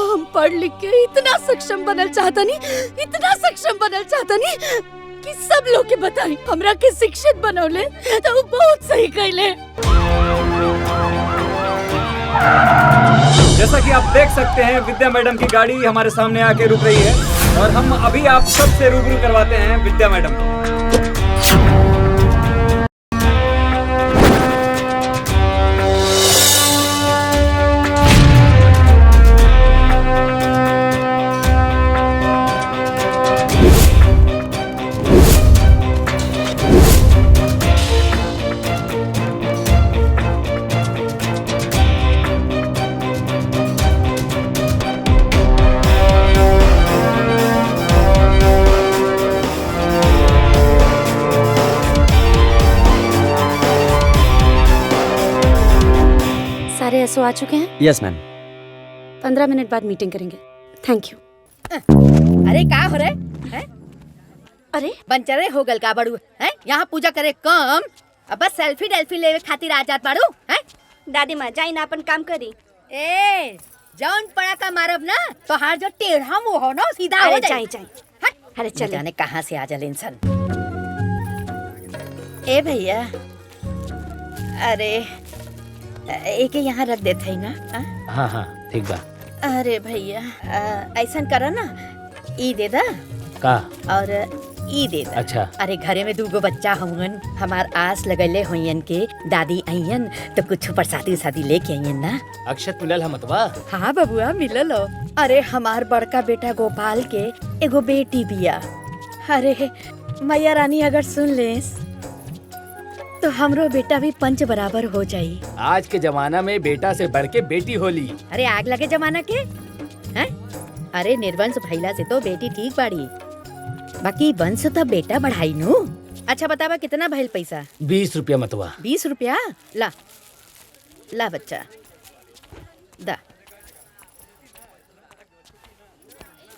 हम पढ़ लिख के इतना सक्षम बनल चाहता नहीं कि सब लोग के बताई हमरा के शिक्षित बनौले तो वो बहुत सही कहले। जैसा कि आप देख सकते हैं विद्या मैडम की गाड़ी हमारे सामने आके रुक रही है और हम अभी आप सबसे रूबरू करवाते हैं विद्या मैडम को। सारे एसओ आ चुके हैं? Yes ma'am. 15 मिनट बाद मीटिंग करेंगे। Thank you. अरे का हो रहे हैं? अरे बनचरे हो गल का बड़ू हैं? यहाँ पूजा करे कम अब बस सेल्फी डेल्फी लेवे खातिर आ जात बाड़ू हैं? दादी माँ जाई ना अपन काम करी। ए जौन पड़ा का मारब ना तो हार जो टेढ़ा मुंह हो ना सीधा हो जाए। अरे चल जाने कहाँ से आ जल इंसान। ए भैया अरे एक यहाँ रख देते है ना। हाँ हाँ ठीक बा। अरे भैया ऐसा करा ना ई दे दा का और ई दे दा। अच्छा। अरे घरे में 2 बच्चा हुन हमार आस लगले होयन के दादी आइयन तो कुछ प्रसादी उसादी लेके आइयन ना। अक्षत मिलल हम मतवा। हाँ बबुआ मिलल हो। अरे हमार बड़का बेटा गोपाल के एगो बेटी बिया। अरे मैया रानी अगर सुन लेस तो हमरो बेटा भी पंच बराबर हो जाई। आज के जमाना में बेटा से बढ़ के बेटी होली। अरे आग लगे जमाना के हैं? अरे निर्वंश भइला से तो बेटी ठीक बाड़ी बाकी वंश तो बेटा बढ़ाई नु। अच्छा बतावा कितना भइल पैसा? 20 रुपया मतवा। 20 रुपया ला ला बच्चा दा।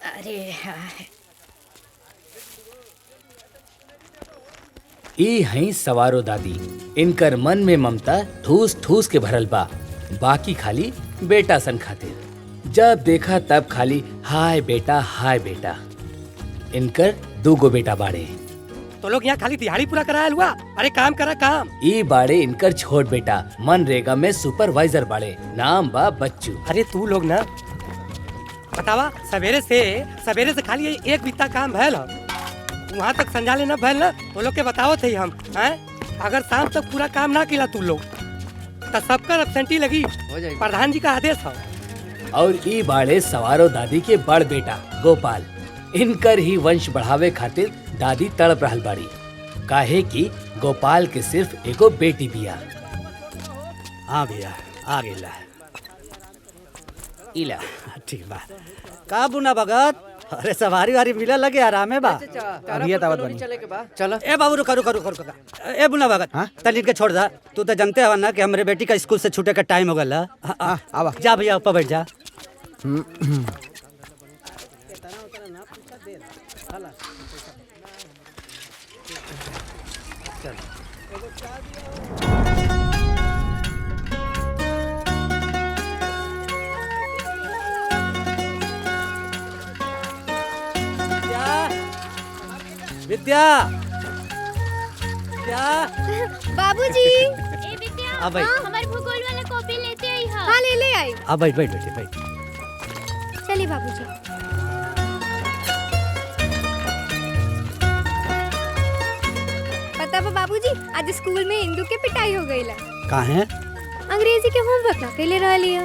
अरे ई हई सवारो दादी। इनकर मन में ममता ठूस ठूस के भरल बा। बाकी खाली बेटा सन खातिर। जब देखा तब खाली हाय बेटा हाय बेटा। इनकर 2 बेटा बाड़े। तो लोग यहाँ खाली दिहाड़ी पूरा कराया हुआ। अरे काम करा काम। ई बाड़े इनकर छोट बेटा मनरेगा में सुपरवाइजर बाड़े। नाम बा बच्चू। अरे तू लोग ना बतावा सवेरे से खाली एक बित्ता काम भैल हो वहाँ तक संजाले न भैल ना वो लोग के बताओ थे हम हैं? अगर शाम तक पूरा काम ना किला तू लोग तो सबका एब्सेंटी लगी। प्रधान जी का आदेश हो। और ई बाड़े सवारो दादी के बड़ बेटा गोपाल। इनकर ही वंश बढ़ावे खातिर दादी तड़प रहल बाड़ी। काहे कि गोपाल के सिर्फ एगो बेटी बिया। हाँ भैया आ गेला। इला ठीक बा का बुना भगत। अरे सवारी वारी मिला लगे आराम है बा। अभी तावत बनी चलो। ए बाबू रुका रुका रुका रुका। ए बुना भगत तलिन के छोड़ दा। तू तो जानते हो ना कि हमारे बेटी का स्कूल से छूटे का टाइम हो गया। आवा जा भैया ऊपर बैठ जा। विद्या क्या बाबूजी ए विद्या हाँ भाई। हमारे भूगोल वाला कॉपी लेते आई। हाँ ले आई। अब बैठ बैठ बैठ बैठ। चलिए बाबूजी। पता बा बाबूजी आज स्कूल में इंदू के पिटाई हो गई ला। कहाँ है? अंग्रेजी के होमवर्क ना कैले रह लिया।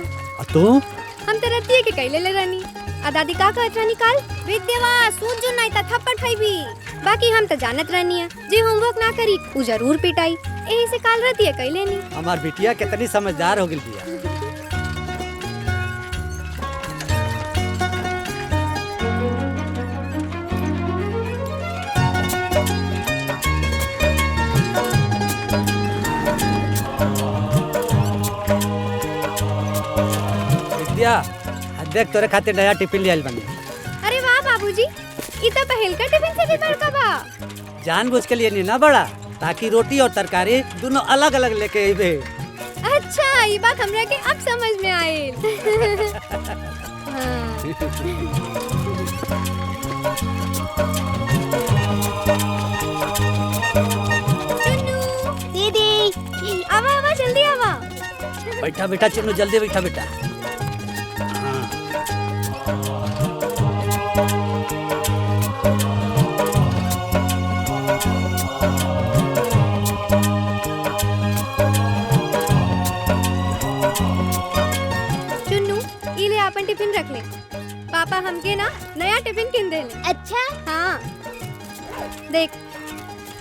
तो हम तो रतिये के कैले ले रहनी। आ दादी का कहत रहनी काल विद्यावा सूझ जो नहीं ता थप्पड़ खाइबी। बाकी हम तो जानत रहनी है जे होमवर्क ना करी उ जरूर पिटाई। यही से काल रतिये कैले नी। हमार बिटिया कितनी समझदार हो गई बिया। विद्या देख तोरे खातिर नया टिफिन ले आइल बनी। अरे वाह बाबूजी ई तो पहल का टिफिन से भी बड़का बा। जानबूझ के लिए नहीं ना बड़ा ताकि रोटी और तरकारी दोनों अलग अलग लेके आइबे। अच्छा ये बात हमरा के अब समझ में आयल। हाँ। दीदी आवा आवा जल्दी आवा। बैठा बेटा चुन्नू, जल्दी बैठा बेटा। चुन्नू ये ले अपन टिफिन रख ले। पापा हमके ना नया टिफिन किन दे ले। अच्छा। हाँ देख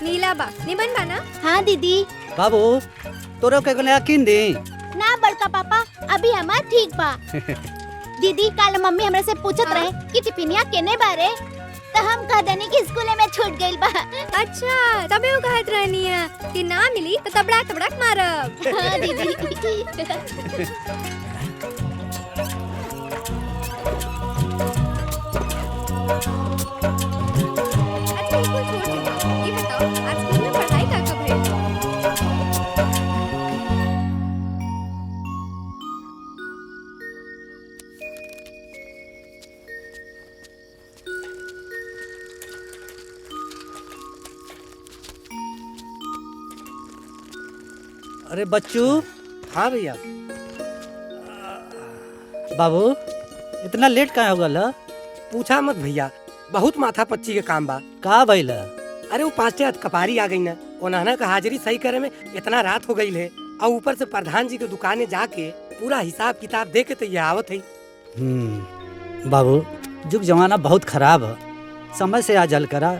नीला बा निबन बा ना। हाँ दीदी। बाबू तोरो के नया किन दी। ना बड़का पापा अभी हमार ठीक बा। दीदी कल मम्मी हमरा से पूछत रहे कि टिफिनिया केने बारे, तो हम कह देनी कि स्कूल में छूट गइल बा। अच्छा तबे वो कहत रहनी है कि ना मिली तो तबड़क तबड़क मारब। हाँ दीदी। अच्छा स्कूल छोड़ चुका। ये बताओ आज स्कूल में पढ़ाई का कब है? अरे बच्चू। हाँ भैया। बाबू इतना लेट कहाँ हो गल? पूछा मत भैया, बहुत माथा पच्ची के काम बा। का भइल? अरे वो पांचटे कपारी आ गई ना, ओनाना का हाजिरी सही करे में इतना रात हो गई है, और ऊपर से प्रधान जी के दुकाने जाके पूरा हिसाब किताब दे के तो ये आवत है। बाबू जुग जमाना बहुत खराब है, समय से आ जल करा।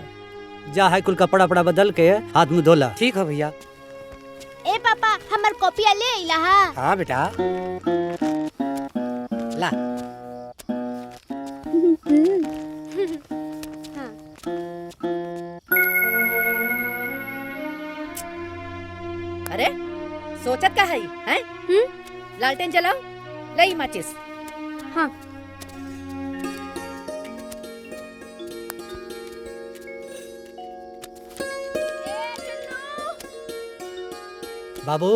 जा है कुल कपड़ा वपड़ा बदल के हाथ मुंह धोला। ठीक है भैया। ए पापा हमार कॉपिया ले आइला हा। हाँ बेटा ला। अरे सोचत का है हैं? लालटेन जलाओ, लई माचिस। हाँ बाबू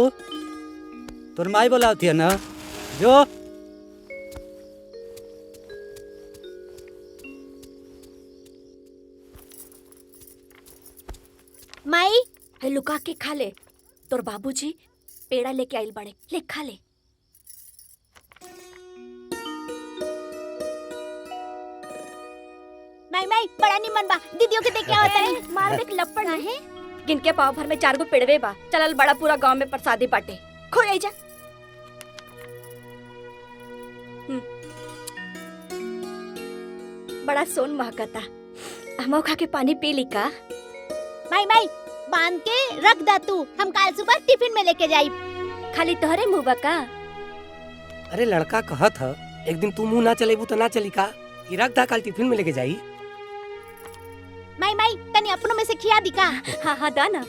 तोर माई बोलाती है ना, जो माई है लुका के खा ले। तोर बाबूजी पेड़ा लेके आइल बड़े, ले खा ले। माई माई बड़ा निमन बा, दीदियों के देख के आवत है। मार देख लपड़ है। गिनके पाव भर में 4 गो पेड़वे बा। चलल बड़ा पूरा गांव में प्रसादी बाटे। खो आई जा। बड़ा सोन महकता। हमो खा के पानी पी ली का। माई माई बांध के रख दा तू, हम कल सुबह टिफिन में लेके जाई। खाली तोहरे मुंह बा का। अरे लड़का कहत है एक दिन तू मुंह ना चलेबू तो ना चली का। ये रख दा कल टिफिन में लेके जाई। माई माई तनी अपनों में से खिया दी का। हाँ हाँ दा ना।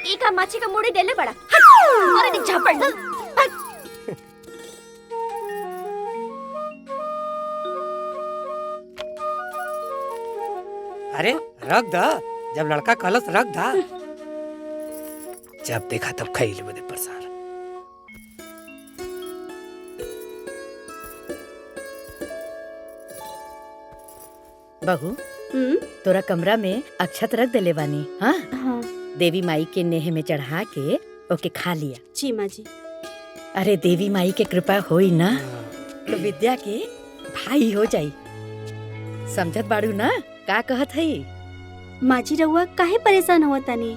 एका माछी का मुड़ी देले बड़ा। अरे नी झापड़ ना। अरे रख दा, जब लड़का कहलस रख दा। जब देखा तब खैले बदे परेशान। बहू तोरा कमरा में अक्षत रख देले बानी। हाँ हाँ देवी माई के नेह में चढ़ा के ओके खा लिया। जी माँ जी। अरे देवी माई के कृपा होई ना तो विद्या के भाई हो जाई। समझत बाड़ू ना का कहत है? माँ जी रहुआ काहे परेशान हुआ तानी?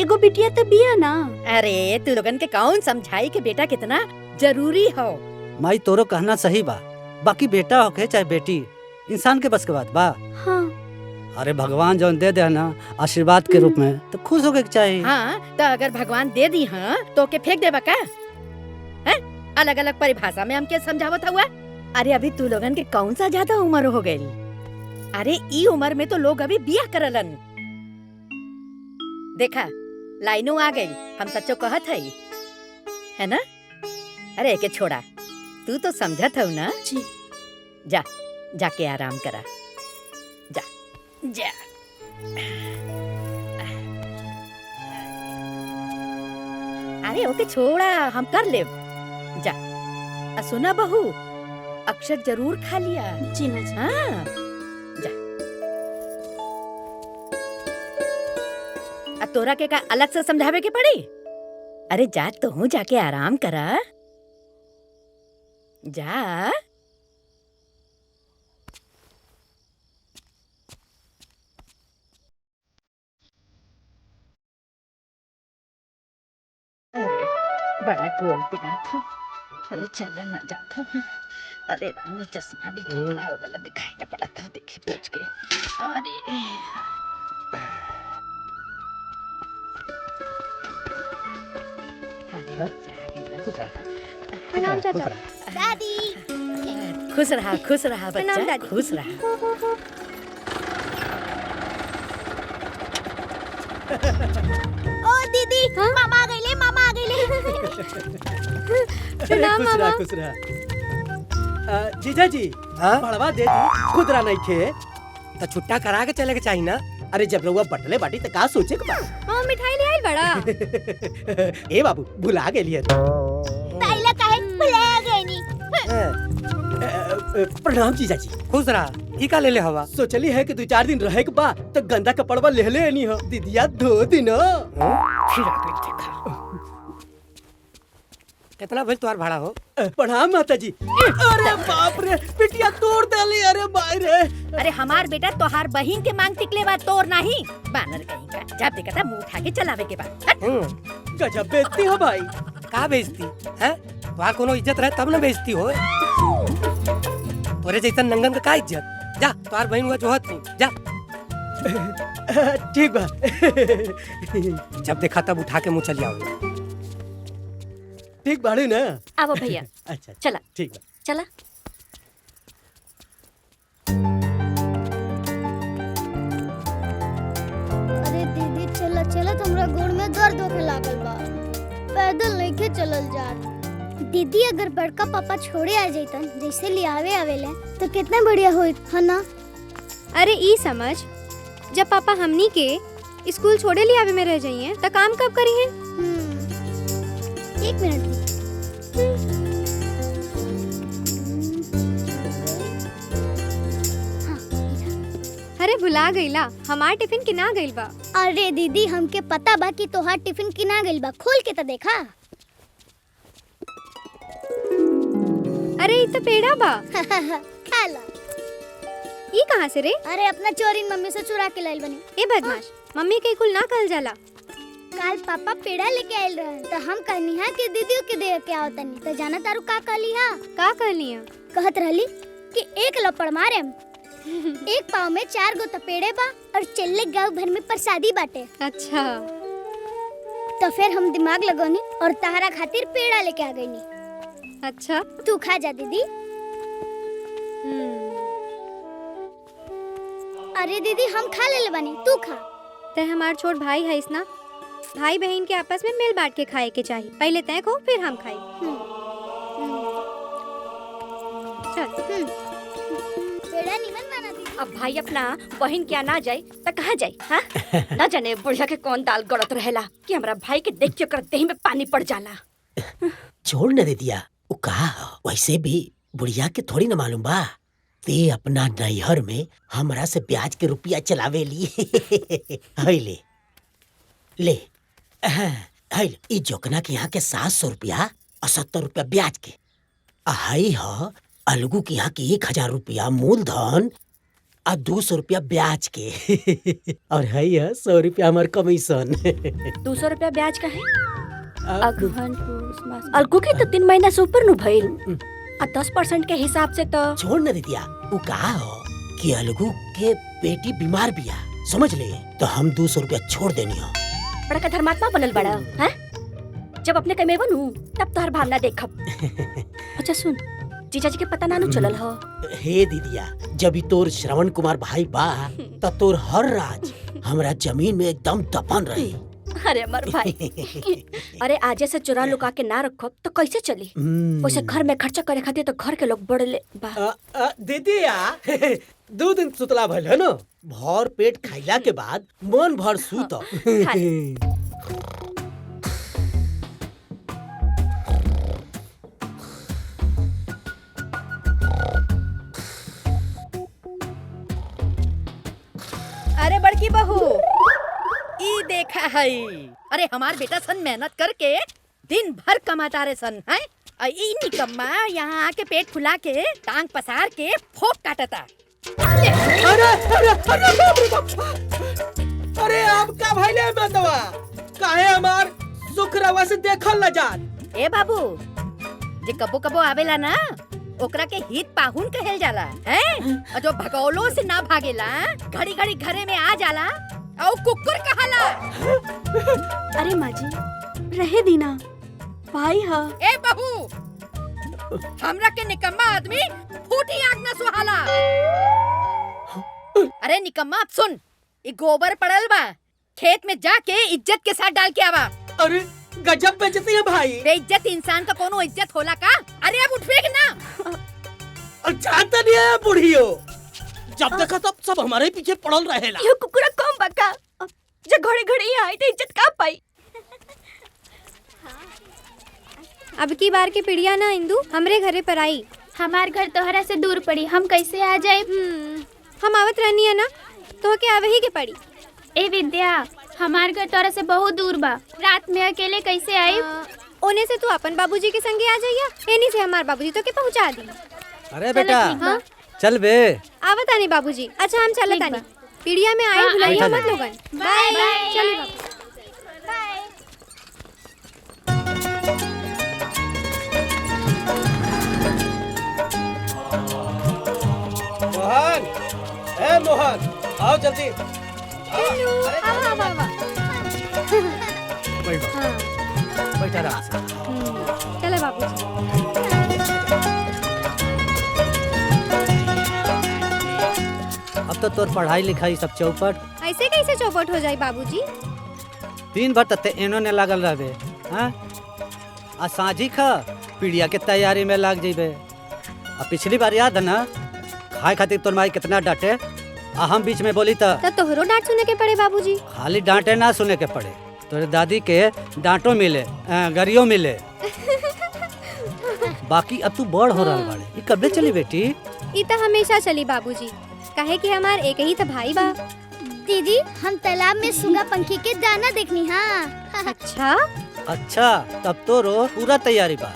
एगो बिटिया तो बिया ना। अरे तू लोगन के कौन समझाई के बेटा कितना जरूरी हो। माई तोरो कहना सही बा, बाकी बेटा होके चाहे बेटी इंसान के बस के बात बा। हाँ अरे भगवान जौन दे दे ना आशीर्वाद के रूप में तो खुश होके चाहिए। हाँ तो अगर भगवान दे दी हाँ तो के फेंक देबा का? अलग अलग परिभाषा में हमके समझावत हुआ। अरे अभी तू लोगन के कौन सा ज्यादा उम्र हो गई? अरे ई उम्र में तो लोग अभी बिया करलन। देखा लाइनों आ गई, हम सच्चो कहत है ना? अरे के छोड़ा, तू तो समझत हो ना? जी। जा जाके आराम करा, जा जा। अरे ओके छोड़ा, हम कर ले। जा सुना बहू, अक्षर जरूर खा लिया। जी माँ जी। हाँ, जा। तोरा के का अलग से समझावे के पड़ी? अरे जा, तो हूँ जाके आराम करा। जा। बड़ा बोलती था। अरे चल ना जाता। अरे रानी चश्मा भी थोड़ा हो गया, दिखाई ना पड़ा था, देखी पूछ के। अरे प्रणाम चाचा। दादी। खुश रहा प्रणाम बच्चा, दादी। खुश रहा। ओ दीदी, मामा आ गइले, मामा आ गइले। प्रणाम मामा। खुश रहा। जीजा जी, हाँ? बढ़वा दे दी, खुदरा नहीं खे। तो छुट्टा करा के चले के चाहिए ना। अरे जब रउआ बटले बाटी तो का सोचे के बा? मामा मिठाई ले आई बड़ा। ए बाबू भुला गेलिए। ताइला काहे भुला गइनी। प्रणाम जीजा जी। खुश रहा। ई का ले ले हवा। सोचली है कि 2-4 दिन रहे के बा तो गंदा कपड़वा ले ले नहीं हो। दीदिया 2 दिन फिर आ गई देखा। कितना भइल तुम्हार भाड़ा हो? प्रणाम माता जी। अरे बाप रे, पिटिया तोड़ डाली। अरे भाई रे। अरे हमार बेटा तोहार बहिन के मांग टिकले बा, तोर नहीं। बानर कहीं का, जब देखा था मुंह उठा के चलावे के बाद। गजब बेइज्जती हो भाई। का बेइज्जती है? तुम्हार कोनो इज्जत रहे तब ना बेइज्जती हो। तोरे जैसा नंगन का इज्जत? जा, तुम्हार बहन हुआ जोहत नहीं। जा। ठीक बा। जब देखा तब उठा के मुँह चली आओ। ठीक बाड़ू ना? आओ भैया। अच्छा चला ठीक बा। चला। अरे दीदी चला चला, हमरा गोड़ में दर्द होखे लागल बा। पैदल नहीं के चलल जात। दीदी अगर बड़का पापा छोड़े आ जाइतन जैसे लियावे आवेले तो कितना बढ़िया होइत, है ना? अरे ई समझ, जब पापा हमनी के स्कूल छोड़े ले आवे में रह जाइए तो काम कब करी है? 1 मिनट। अरे भुला गईला, हमार टिफिन किना गइल बा। अरे दीदी हमके पता बा कि तोहार टिफिन किना गइल बा, खोल के तो देखा। अरे ई तो पेड़ा बा। खा ला। ई कहाँ से रे? अरे अपना चोरी मम्मी से चुरा के लाइल बनी। ए बदमाश, मम्मी के कुल ना कहल जाला। काल पापा पेड़ा लेके आइल रहन तो हम कहनी हा कि दीदी के दे के आओ तनी तो जाना तारू का कहली हा? का कहली है? कहत रहली कि 1 लपड़ मारे एक पाव में 4 गो तपेड़े बा और चल्ले गांव भर में प्रसादी बाटे। अच्छा। तो फिर हम दिमाग लगौनी और तहरा खातिर पेड़ा लेके आ गईनी। अच्छा, तू खा जा दीदी। अरे दीदी हम खा ले बानी, तू खा। ते हमार छोट भाई है ना, भाई बहन के आपस में मिल बांट के खाए के चाहिए। पहले तय खो फिर हम खाई। चल। पेड़ा निमन बना दीदी। अब भाई अपना बहन क्या ना जाए तो कहाँ जाए? हाँ? ना जाने बुढ़िया के कौन दाल गड़त रहेला कि हमरा भाई के देख के ओकर देह में पानी पड़ जाला। छोड़ न दे दिया। वो कहा वैसे भी बुढ़िया के थोड़ी न मालूम बा। ते अपना नैहर में हमरा से ब्याज के रुपया चलावे लिए। ले ले ले ई जोकना के यहाँ के 700 रुपया और 70 रुपया ब्याज के। हाई ह अलगू के यहाँ के 1000 रुपया मूलधन और 200 रुपया ब्याज के। और है 100 रुपया हमार कमीशन। 200 रुपया ब्याज का है? अगहन पूस मास अलगू के तो 3 महीना से ऊपर नु भइल। आ 10% के हिसाब से तो छोड़ न दिया। वो कहा हो कि अलगू के बेटी बीमार बिया, समझ ले। तो हम 200 रुपया छोड़ देनी हो। बड़ा धर्मात्मा बनल बड़ा है। जब अपने कमे बनू तब तोहर भावना देखब। अच्छा सुन, जीजा जी के पता नानू चलल हो? हे दीदिया, जब ही तोर श्रवण कुमार भाई बा तब तोर हर राज हमरा जमीन में एकदम दफन रही। अरे अमर भाई, अरे आजे से चुरा लुका के ना रखो तो कैसे चली? वैसे घर में खर्चा करे खातिर तो घर के लोग बड़े बा। दीदिया 2 दिन सुतला भइल है न। भर पेट खाइला के बाद मन भर सूत। हई। अरे हमार बेटा सन मेहनत करके दिन भर कमाता रे सन है। ई निकम्मा यहाँ आके पेट फुला के टांग पसार के फोक काटता। अरे अरे अरे बाप रे बाप। अरे आपका भाई ले बतवा काहे हमार सुख रवा से देखल न जात। ए बाबू जे कबो कबो आवेला ना ओकरा के हित पाहुन कहल जाला हैं। और जो भगौलो से ना भागेला घड़ी घड़ी घरे में आ जाला और कुकुर कहाला। अरे माँ जी रहे दीना भाई हा। ए बहू हमरा के निकम्मा आदमी फूटी आग न सुहाला। अरे निकम्मा अब सुन, ये गोबर पड़ल बा, खेत में जाके इज्जत के साथ डाल के आवा। अरे गजब बेइज्जती है भाई। बेइज्जत इंसान का कोनो इज्जत होला का? अरे अब उठ फेंक ना। जानता नहीं है बुढ़ियो, जब देखा तब सब हमारे पीछे पड़ल रहेला। यो कुकुरा कम बका जो घड़ी घड़ी आई तो इज्जत का पाई। अब की बार के पिड़िया ना इंदू हमरे घरे पर आई। हमार घर तोहरा से दूर पड़ी, हम कैसे आ जाए? हम आवत रहनी है ना तो के आवे ही के पड़ी। ए विद्या, हमार घर तोहरा से बहुत दूर बा, रात में अकेले कैसे आई? ओने से तू अपन बाबूजी के संगे आ जाइया, एनी से हमार बाबूजी तो के पहुंचा दी। अरे बेटा हाँ? चल बे। आवत आनी बाबूजी। अच्छा हम चलत आनी। पिड़िया में आए भुलाइया मत लोगन। Bye bye. चलिए बाबू। मोहन, ए मोहन, आओ जल्दी। हेलो, आवा आवा। बैठा आराम से। चले बाबूजी। अब तो तोर पढ़ाई लिखाई सब चौपट। ऐसे कैसे चौपट हो जाए बाबूजी? दिन भर तते एनो ने लागल रहबे। हाँ आ साझी खा पीड़िया के तैयारी में लाग जेबे। अब पिछली बार याद है ना खाए खातिर तोर माई कितना डांटे, आ हम बीच में बोली तब तोहरो डांट सुने के पड़े बाबूजी। खाली डांटे ना सुने के पड़े, तोरे दादी के डांटो मिले गरियो मिले। बाकी अब तू बड़ हो रहा बाड़े, ये कब चली बेटी? ये तो हमेशा चली बाबूजी, काहे कि हमार एक ही तो भाई बा। दीदी हम तालाब में सुगा पंखी के दाना देखनी। हाँ अच्छा अच्छा तब तो रो पूरा तैयारी बा।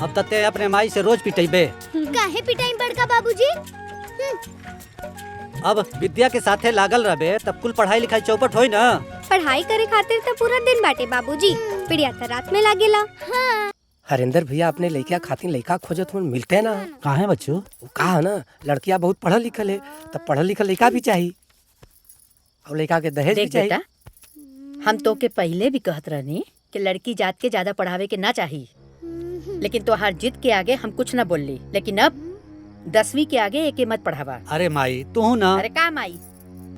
अब तते अपने माई से रोज पिटेबे। काहे पिटाई बड़का बाबूजी? अब विद्या के साथे लागल रहबे तब कुल पढ़ाई लिखाई चौपट होई ना। पढ़ाई करे खातिर तो पूरा दिन बाटे बाबूजी, पिड़िया तो रात में लागेला। हाँ। हरिंदर भैया अपने लड़किया खातिर लड़का खोजत हुन मिलते ना। कहाँ है बच्चों? कहा ना लड़किया बहुत पढ़ल लिखल है, तब पढ़ल लिखल लड़का भी चाहिए और लड़का के दहेज भी चाहिए। हम तो के पहले भी कहत रहनी कि लड़की जात के ज्यादा पढ़ावे के ना चाहिए, लेकिन तोहार जिद के आगे हम कुछ न बोलली। लेकिन अब 10वीं के आगे एके मत पढ़ावा। अरे माई तू ना। अरे का माई,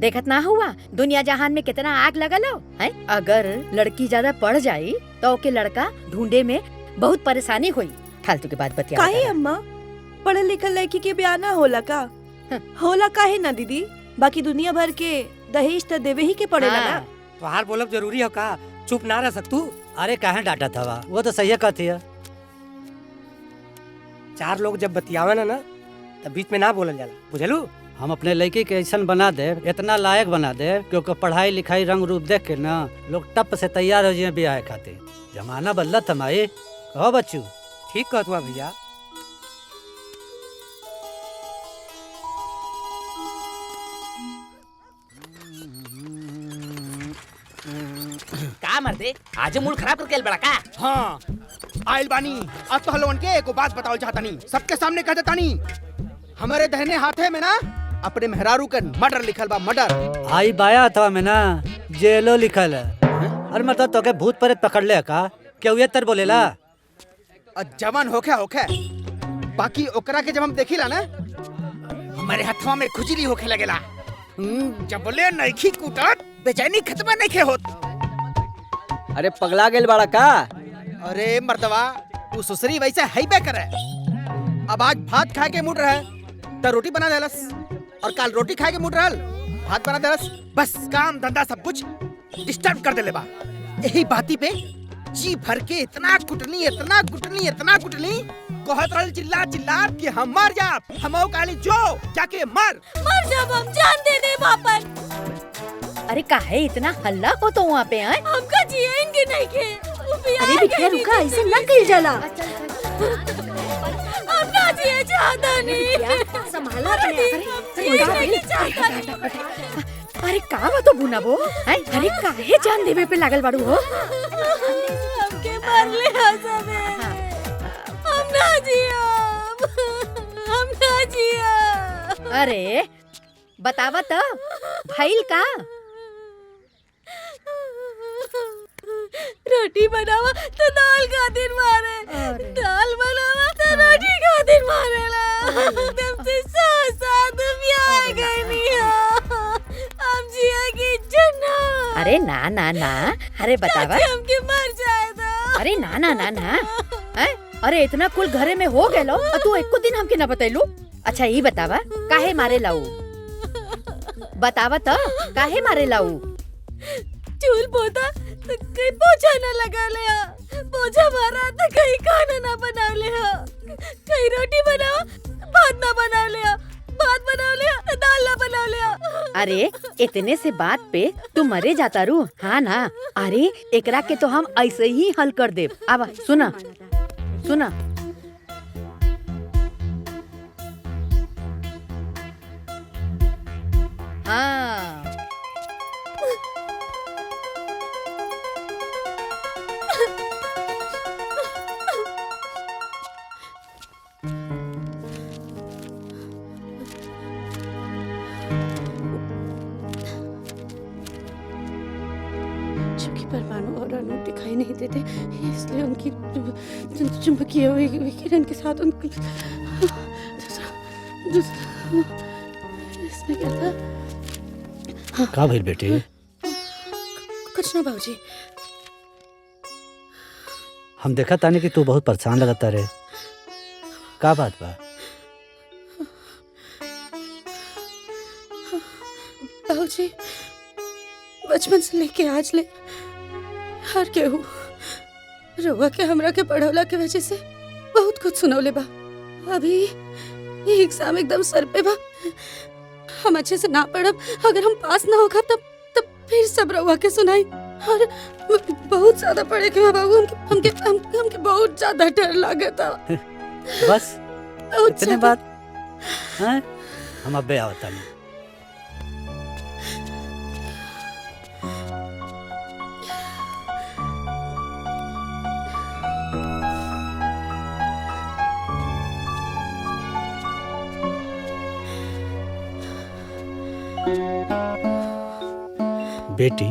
देखत ना हुआ दुनिया जहान में कितना आग लगल हो है। अगर लड़की ज्यादा पढ़ जाई तो ओके लड़का ढूंढे में बहुत परेशानी हुई। फालतू की बात बतिया। काहे अम्मा, पढ़ल लिखल लड़की के ब्याह ना होला का? होला काहे ना दीदी, बाकी दुनिया भर के दहेज तो देवे ही के पड़ेला ना। तोहार बोलब जरूरी है का? चुप ना रह सकतू? अरे काहे डांटा था, वो तो सही कहती है। 4 लोग जब बतियावे ना तब बीच में ना बोलल जाला, बुझलू? हम अपने लड़की के ऐसा बना दे, इतना लायक बना दे क्योंकि पढ़ाई लिखाई रंग रूप देख के ना लोग टप से तैयार हो जाए ब्याह खातिर। जमाना बदला था माई। कहो बच्चू। ठीक कहत हुआ भैया। का मर्दे आज मूड खराब करके बड़ा का? हाँ आइल बानी अब तो हलवन के एको बात बताओ चाहता नहीं, सबके सामने कह देता नहीं। हमारे दहने हाथे में ना अपने मेहरारू का मर्डर लिखल बा, मर्डर। आई बाया था में ना जेलो लिखल है। अरे मतलब तो के भूत प्रेत पकड़ ले का क्यों ये तर बोलेला? जवान होखे होखे, बाकी ओकरा के जब हम देखिला ना हमारे हथवा में खुजली होखे लगेला। जब बोले नइखी कूटत बेचैनी खत्म नइखे होत। अरे पगला गेल बड़ा का? अरे मर्दवा तू सुसरी वैसे हैबे करे। अब आज भात खाए के मूड रहे तो रोटी बना देलस, और कल रोटी खाए के मूड रहल भात बना देलस। बस काम धंधा सब कुछ डिस्टर्ब कर देले बा। यही बाती पे जी भर के इतना कुटनी इतना कुटनी इतना कुटनी कहत रहल चिल्ला चिल्ला कि हम मर जाब। हम काली जो जाके मर मर जाब, हम जान दे दे बापन। अरे काहे इतना हल्ला हो तो वहाँ पे हैं? हमका जिए इनके नहीं के। अरे बिटिया रुका, ऐसे ना कही जाला। हमका जिए चाहता नहीं। संभाला अरे का बा तो बुना बो हैं? अरे काहे जान देवे पे लागल बाड़ू हो? हमके मार ले हसबे। हम ना जिया। हम ना जिया। अरे बतावा तो भइल का? रोटी बनावा तो दाल खातिर मारे, दाल बनावा तो रोटी खातिर मारेला। तब से साथ ब्याह गई नहीं हो। हम जिया की जन्ना। अरे ना ना ना, अरे बतावा। हमके मर जाए तो। अरे ना ना ना ना हैं? अरे इतना कुल घरे में हो गए लो, तू एको दिन हमके ना बतैलू। अच्छा ये बतावा काहे मारे लाऊ? बतावा तो काहे मारे लाऊ? चूल पोता तो कहीं पोछा न लगा ले, पोछा मारा तो कहीं खाना ना बना ले, कहीं रोटी बनाओ भात ना बना ले, भात बना ले दाल ना बना ले। अरे इतने से बात पे तू मरे जाता रू? हाँ ना। अरे एकरा के तो हम ऐसे ही हल कर देब। अब सुना सुना, हाँ चूंकि परमाणु और अणु दिखाई नहीं देते, इसलिए उनकी चुंबकीय विकिरण के साथ उनकी इसमें क्या था? का भइल बेटी? कुछ ना बाबूजी। हम देखा तानी कि तू बहुत परेशान लगता रे, का बात बा? बाबूजी बचपन से लेके आज ले हर केहू रोवा के हमरा के पढ़ौला के वजह से बहुत कुछ सुनौले बा। अभी ये एग्जाम एकदम सर पे बा, हम अच्छे से ना पढ़ब, अगर हम पास ना होगा तब फिर सब रउआ के सुनाई। और बहुत ज्यादा पढ़े के बा बाबू, हमके बहुत ज्यादा डर लागता। बस इतने बात हैं? हम अबे आवता नहीं। बेटी,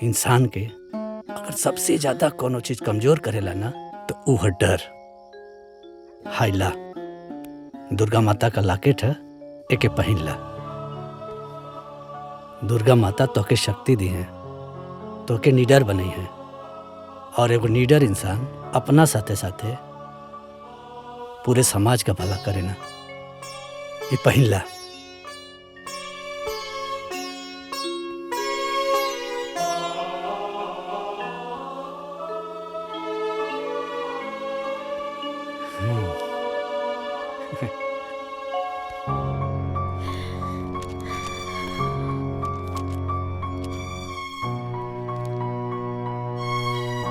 इंसान के अगर सबसे ज्यादा कोनो चीज कमजोर करेला ना तो वो है डर। हाइला दुर्गा माता का लॉकेट है, एके पहन ला। दुर्गा माता तोके शक्ति दी है, तोके निडर बनी है, और एगो निडर इंसान अपना साथे साथे पूरे समाज का भला करे ना। ये पहन ला।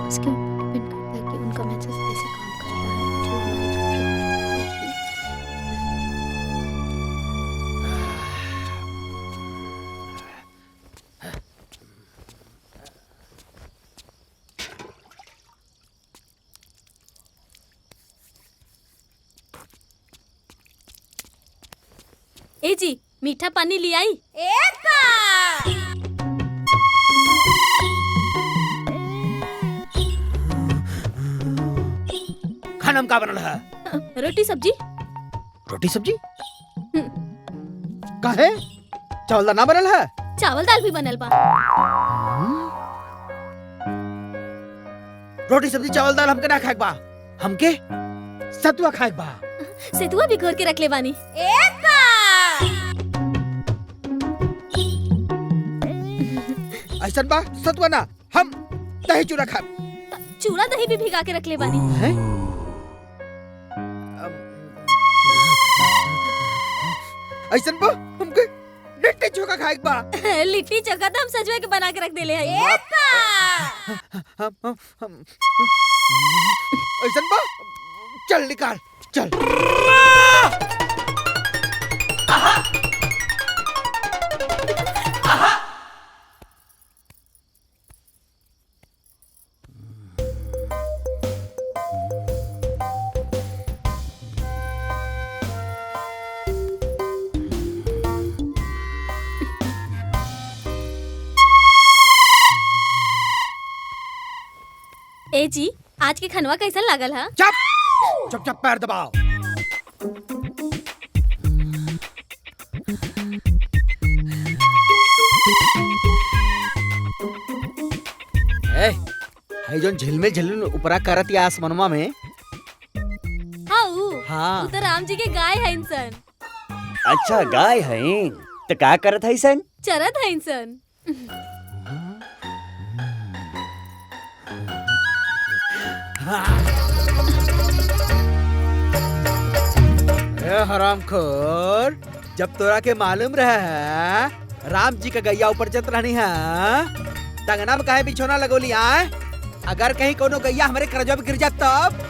उसके ऊपर डिपेंड करता है कि उनका मैसेज कैसे काम कर रहा है। जो हमारी ए जी मीठा पानी ले आई। खाना में का बनल है? रोटी सब्जी। रोटी सब्जी? काहे? चावल दाल ना बनल है? चावल दाल भी बनल बा। रोटी सब्जी चावल दाल हमके ना खाएक बा, हमके सतुआ खाएक बा। सेतुआ भी घोर के रख ले बानी। ऐसा बा सतुआ ना, हम दही चूड़ा खाएब। चूड़ा दही भी भिगा के रख ले बानी। हैं? ऐसा बा हमके लिट्टी चोखा खाए बा। लिट्टी चोखा तो हम सजवे के बना के रख देले हई। ऐसन बा, चल निकाल, चल। ए जी, आज के खनवा कैसा लागल हा? चुप चुप चुप, पैर दबाओ। हाई जोन झिलमिल झिलमिल ऊपरा करत या आसमानमा में। हाँ, उ तो राम जी के गाय है इंसान। अच्छा गाय है तो का करत है सन? चरत है इंसान। हरामखोर, जब तोरा के मालूम रहे राम जी का गैया ऊपर चत रहनी है, टंगना में काहे बिछोना लगोली आए? अगर कहीं कोनो गैया हमारे करजवा पे गिर जात तब?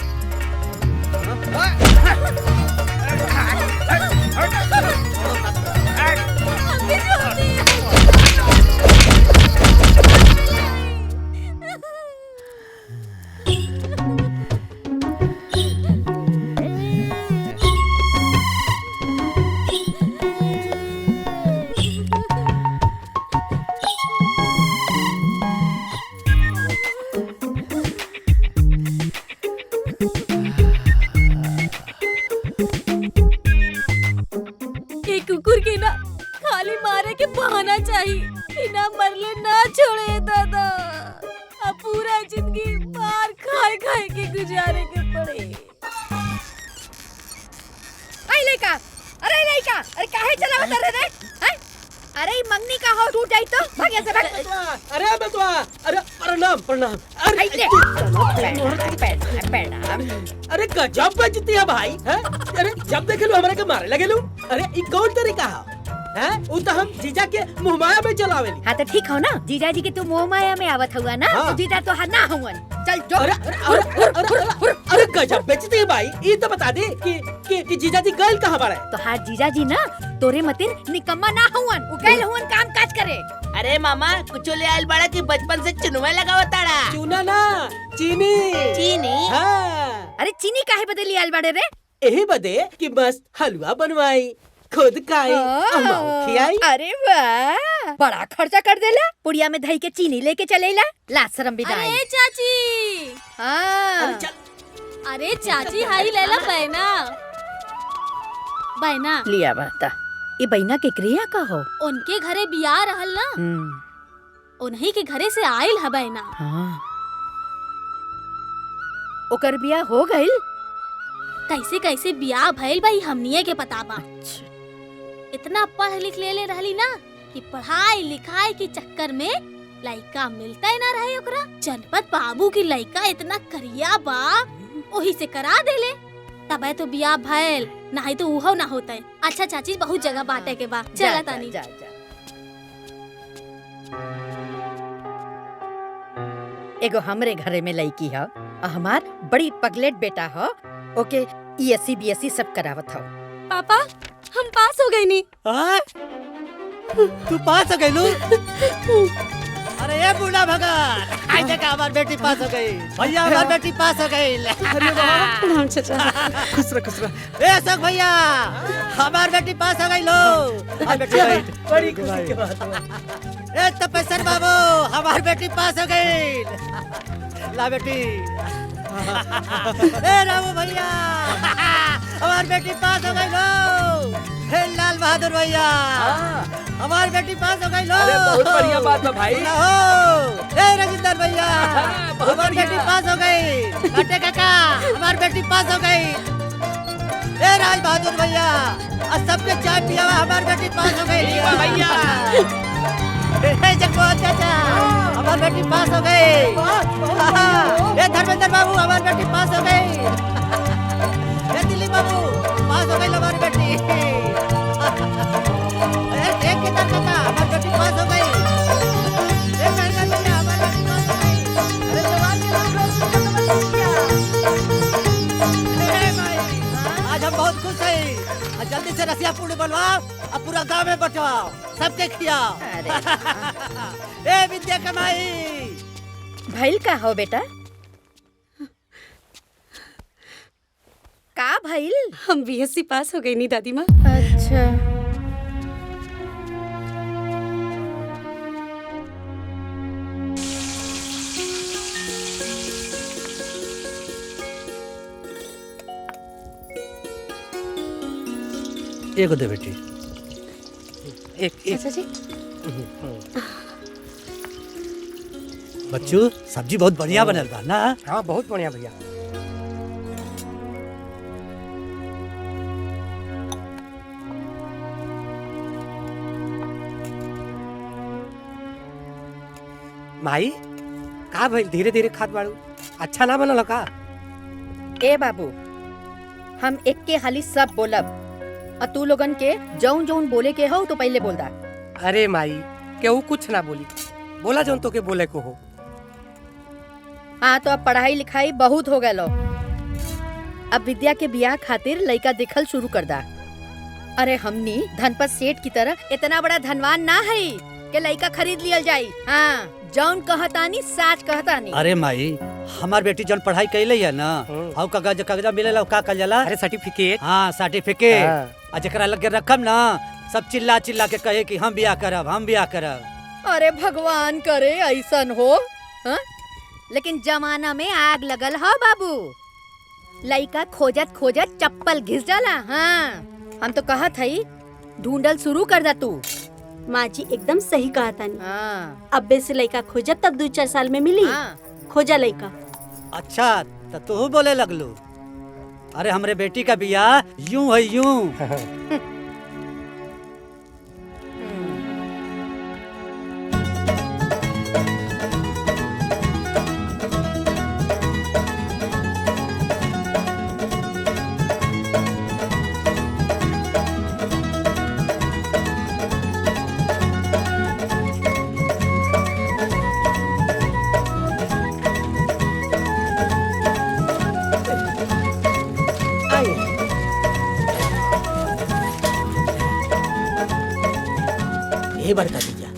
कुकुर के ना खाली मारे के बहाना चाहिए कि ना मरले ना छोड़े दादा। अब पूरा जिंदगी मार खाए खाए के गुजारे के पड़े। अरे लइका, अरे काहे चला बता रे? अरे मंगनी का हो टूट जाई तो भागे से भाग। अरे बतवा, अरे प्रणाम प्रणाम। अरे अरे गजब बेइज्जती है भाई, हैं? अरे जब देखे लो हमारे के मारे लगे लो। अरे ई कौन तरीका है? उ तो हम जीजा के मुंह माया में चलावेली। हाँ तो ठीक हो ना, जीजा जी के तू मोह माया में आवत हुआ ना, तो जीजा तो ना हुवन। चल जो। अरे गजब बेइज्जती है भाई। ये तो बता दे कि जीजा जी गइल कहाँ बाड़े? तो हाँ जीजा जी ना तोरे मतिर निकम्मा ना हुवन, उ गइल हुवन काम काज करे। अरे मामा कुछ ले आयल बड़ा कि बचपन से चुनवा लगावताड़ा। चूना ना, चीनी। चीनी? हाँ। अरे चीनी काहे बदली आयल बाड़े रे? यही बदे कि मस्त हलवा बनवाई, खुद खाई, अम्माओ खियाई। अरे वाह, बड़ा खर्चा कर देला। पुड़िया में दही के चीनी लेके चलेला, ला शर्म बिदाई। अरे चाची। हाँ। अरे चाची हाई लेला बहना। बहना लिया बता। ये बहना के क्रिया का हो? उनके घरे बियाह रहल ना, उन्हीं के घरे से आयल है बहना। हाँ। ओकर बियाह हो गइल? कैसे कैसे बियाह भइल भाई हमनिए के पता बा। इतना पढ़ लिख ले रहली ना कि पढ़ाई लिखाई के चक्कर में लड़का मिलता ही ना रहे ओकरा। जनपद बाबू की लड़का इतना करिया बा, वही से करा देले। तब तो बियाह भइल, नहीं तो उहो ना होता है। अच्छा चाची बहुत जगह बाटे के बा, चला तानी। एगो हमरे घरे में लड़की है, हमार बड़ी पगलेट बेटा है। ओके ESC BSc सब करावत हो। पापा हम पास हो गई नी। तू पास हो गइलू? अरे ये बूढ़ा भगत, आज तक हमार बेटी पास हो गई। भैया हमार बेटी पास हो गई। अरे वाह, प्रणाम चाचा। खुश रह। ए अशोक भैया, हमार बेटी पास हो गई लो। आ बेटी बैठ। बड़ी खुशी की बात है। ए तपेश्वर बाबू, हमार बेटी पास हो गई। ला बेटी। ए रामू भैया, हमार बेटी पास हो गई लो। हे लाल बहादुर भैया, हमार बेटी पास हो गई लो। अरे बहुत बढ़िया बात है भाई। ए राजेंद्र भैया, हमार बेटी पास हो गई। कटे काका, हमार बेटी पास हो गई। ए राज बहादुर भैया, सबके चाय पिया हुआ, हमार बेटी पास हो गई भैया। ए जगमोहन चाचा, हमार बेटी पास हो गई। ए धर्मेंद्र बाबू, हमार बेटी पास हो गई। ए दिल्ली बाबू, पास हो गई हमारी बेटी। एक कितना बहुत खुश है। जल्दी से रसिया पूड़ी बनवाओ और पूरा गांव में बंटवाओ, सबके खिलाओ। ए विद्या कमाई भइल का हो बेटा? का भइल? हम बीएससी पास हो गई नी दादी माँ। अच्छा एगो दे बेटी। एक अच्छा जी। बच्चू सब्जी बहुत बढ़िया बनल बा ना? हाँ बहुत बढ़िया भैया। माई का भइल? धीरे धीरे खात बाड़ू, अच्छा ना बनल का? ए बाबू, हम एक के हाली सब बोलब और तू लोगन के जौन जौन बोले के हो तो पहले बोल दा। अरे माई केहू कुछ ना बोली, बोला जौन तो के बोले को हो। हाँ तो अब पढ़ाई लिखाई बहुत हो गलो, अब विद्या के बियाह खातिर लड़का देखल शुरू कर दा। अरे हमनी धनपत सेठ की तरह इतना बड़ा धनवान ना है कि लड़का खरीद लियल जाई। हाँ जौन कहतानी साच कहतानी। अरे माई हमार बेटी जौन पढ़ाई कैले है ना, हाउ कागज कागज मिलेला का कहल जाला? अरे सर्टिफिकेट। हाँ सर्टिफिकेट। हाँ। आ जकरा लगे रखम ना, सब चिल्ला चिल्ला के कहे कि हम बियाह करब, हम बियाह करब। अरे भगवान करे ऐसन हो। हाँ? लेकिन जमाना में आग लगल हो बाबू, लड़का खोजत खोजत चप्पल घिस जाला। हाँ हम तो कहत हई ढूंढल शुरू कर दा तू। माँ जी एकदम सही कहा तानी। हाँ। अब्बे से लड़का खोजत तब 2-4 साल में मिली। हाँ। खोजा लड़का। अच्छा तो तू बोले लगलू? अरे हमरे बेटी का बियाह यूं है यूं। ए बड़का भैया,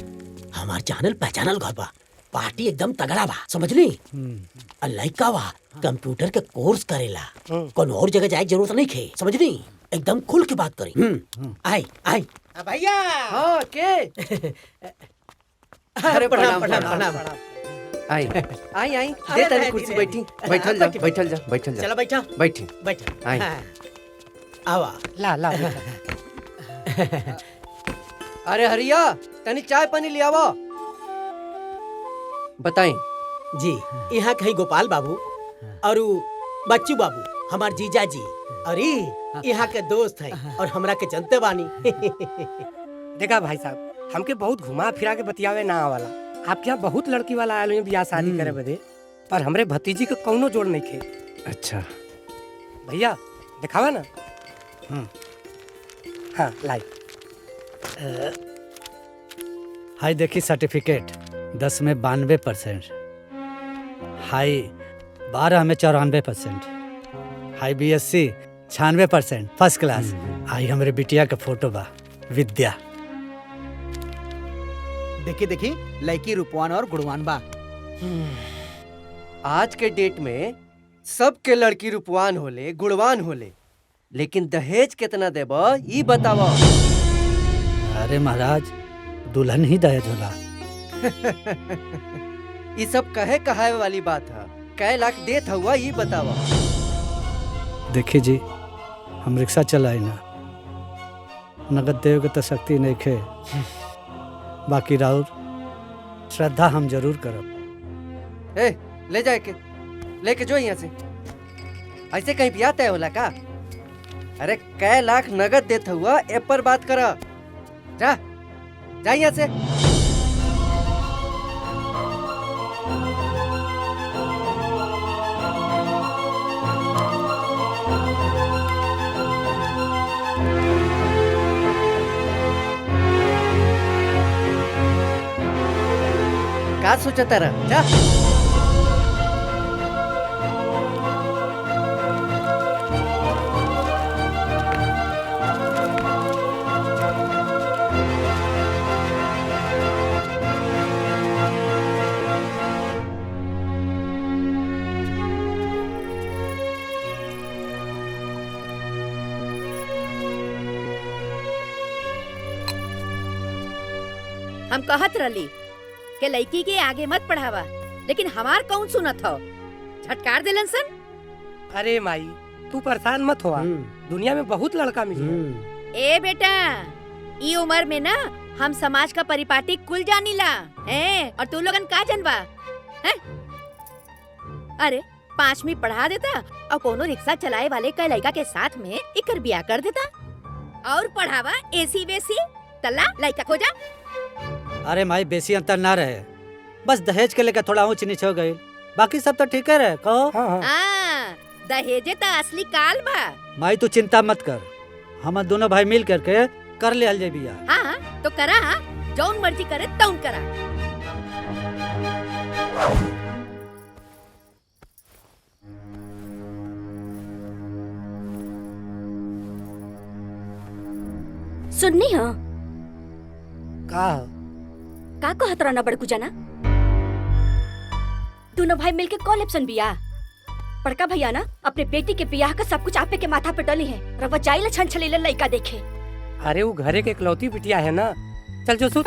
हमार जानल पहचानल घर बा, पार्टी एकदम तगड़ा बा, समझली? लइका बा कंप्यूटर के कोर्स करेला, कौन और जगह जाए जरूरत नहीं खे, समझली? एकदम खुल के बात करी। आई आई भैया। हाँ के? अरे प्रणाम प्रणाम प्रणाम। आई आई आई दे तनी कुर्सी बैठी, बैठल जा बैठल जा बैठल जा। चलो बैठा बैठी बैठा। आई आवा ला ला। अरे हरिया तनी चाय पानी ले आवा। बताई जी, यहाँ कहीं गोपाल बाबू और बच्चू बाबू हमार जीजा जी, अरे यहाँ के दोस्त है और हमरा के जनते बानी। देखा भाई साहब, हमके बहुत घुमा फिरा के बतियावे ना आवाला। आपके यहाँ बहुत लड़की वाला आयल हुए बियाह शादी करे बदे, पर हमरे भतीजी के कौनो जोड़ नहीं खे। अच्छा भैया दिखावा ना। हाँ लाई। हाई देखी सर्टिफिकेट 10 में 92%, हाई 12 में 94%, हाई BSc 96% फर्स्ट क्लास। हाई हमारे बिटिया का फोटो बा विद्या। देखी देखी लड़की रूपवान और गुणवान बा। आज के डेट में सबके लड़की रूपवान होले गुणवान होले, लेकिन दहेज कितना देबा ई बतावा। अरे महाराज दुल्हन ही दहेज होला। ये सब कहे कहावे वाली बात है, कै लाख देत हुआ ये बतावा। देखिए जी, हम रिक्शा चलाई ना, नगद देव के तो शक्ति नहीं खे, बाकी राउर श्रद्धा हम जरूर करब। ए ले जाए के लेके जो यहाँ से, ऐसे कहीं भी आता है होला का? अरे कै लाख नगद देत हुआ ए पर बात करा। जा जा यहाँ से। का सोचा तारा? जा। हम कहत रहली के लड़की के आगे मत पढ़ावा, लेकिन हमार कौन सुनत हो, झटकार दिलन सन। अरे माई तू परेशान मत हुआ, दुनिया में बहुत लड़का मिले। ए बेटा, ई उम्र में ना हम समाज का परिपाटी कुल जानीला हैं, और तू लोगन का जनबा हैं? अरे 5वीं पढ़ा देता और कोनो रिक्शा चलाए वाले का लड़का के साथ में इकर बिया कर देता, और पढ़ावा एसी वेसी तल्ला लड़का को जा। अरे माई बेसी अंतर ना रहे, बस दहेज के लेकर थोड़ा ऊंच नीच हो गई, बाकी सब तो ठीक है रहे। कहो दहेजे तो असली काल बा। माई तू चिंता मत कर, हम दोनों भाई मिल करके कर ले हल बिया। हाँ तो करा, जौन मर्जी करे तौन करा। सुननी हो का कहत रहना बड़कू जना, दोनों भाई मिलके कॉलेप्सन बिया। बड़का भैया ना अपने बेटी के बियाह का सब कुछ आपे के माथा पे डली है, रवा जाइला छन छलीला लइका देखे। अरे वो घरे के इकलौती बिटिया है ना, चल जो सुत।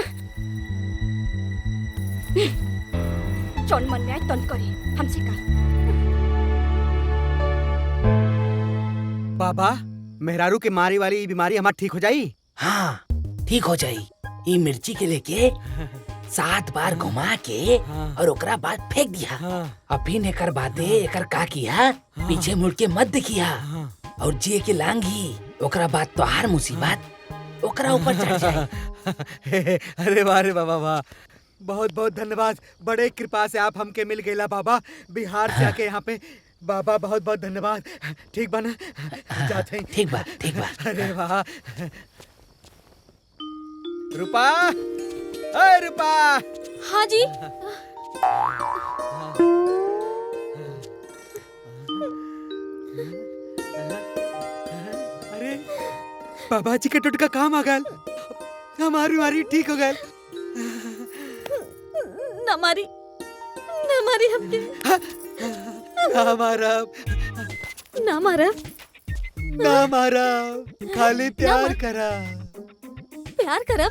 जौन मन में आए तौन करे, हमसे का। बाबा मेहरारू के मारी वाली बीमारी हमार ठीक हो जाई? हाँ ठीक हो जाई। ये मिर्ची के लेके 7 बार घुमा के और ओकरा बाद फेंक दिया। अभी एकर बादे एकर का किया, पीछे मुड़ के मत देखिया, और जिए के लांगी ओकरा बाद तो हार मुसीबत ओकरा ऊपर चढ़ जाए। अरे वाह रे बाबा वाह, बहुत बहुत धन्यवाद, बड़े कृपा से आप हमके मिल गए बाबा, बिहार से आके यहाँ पे। बाबा बहुत बहुत धन्यवाद। ठीक बा ना? जाते हैं। ठीक बा ठीक बा। अरे वाह। रूपा, अरे रूपा। हाँ जी। अरे बाबा जी के टुटका काम आ गल, हमारी बीमारी ठीक हो गल। ना मारी हमके, ना मारा, खाली प्यार करा। प्यार करब?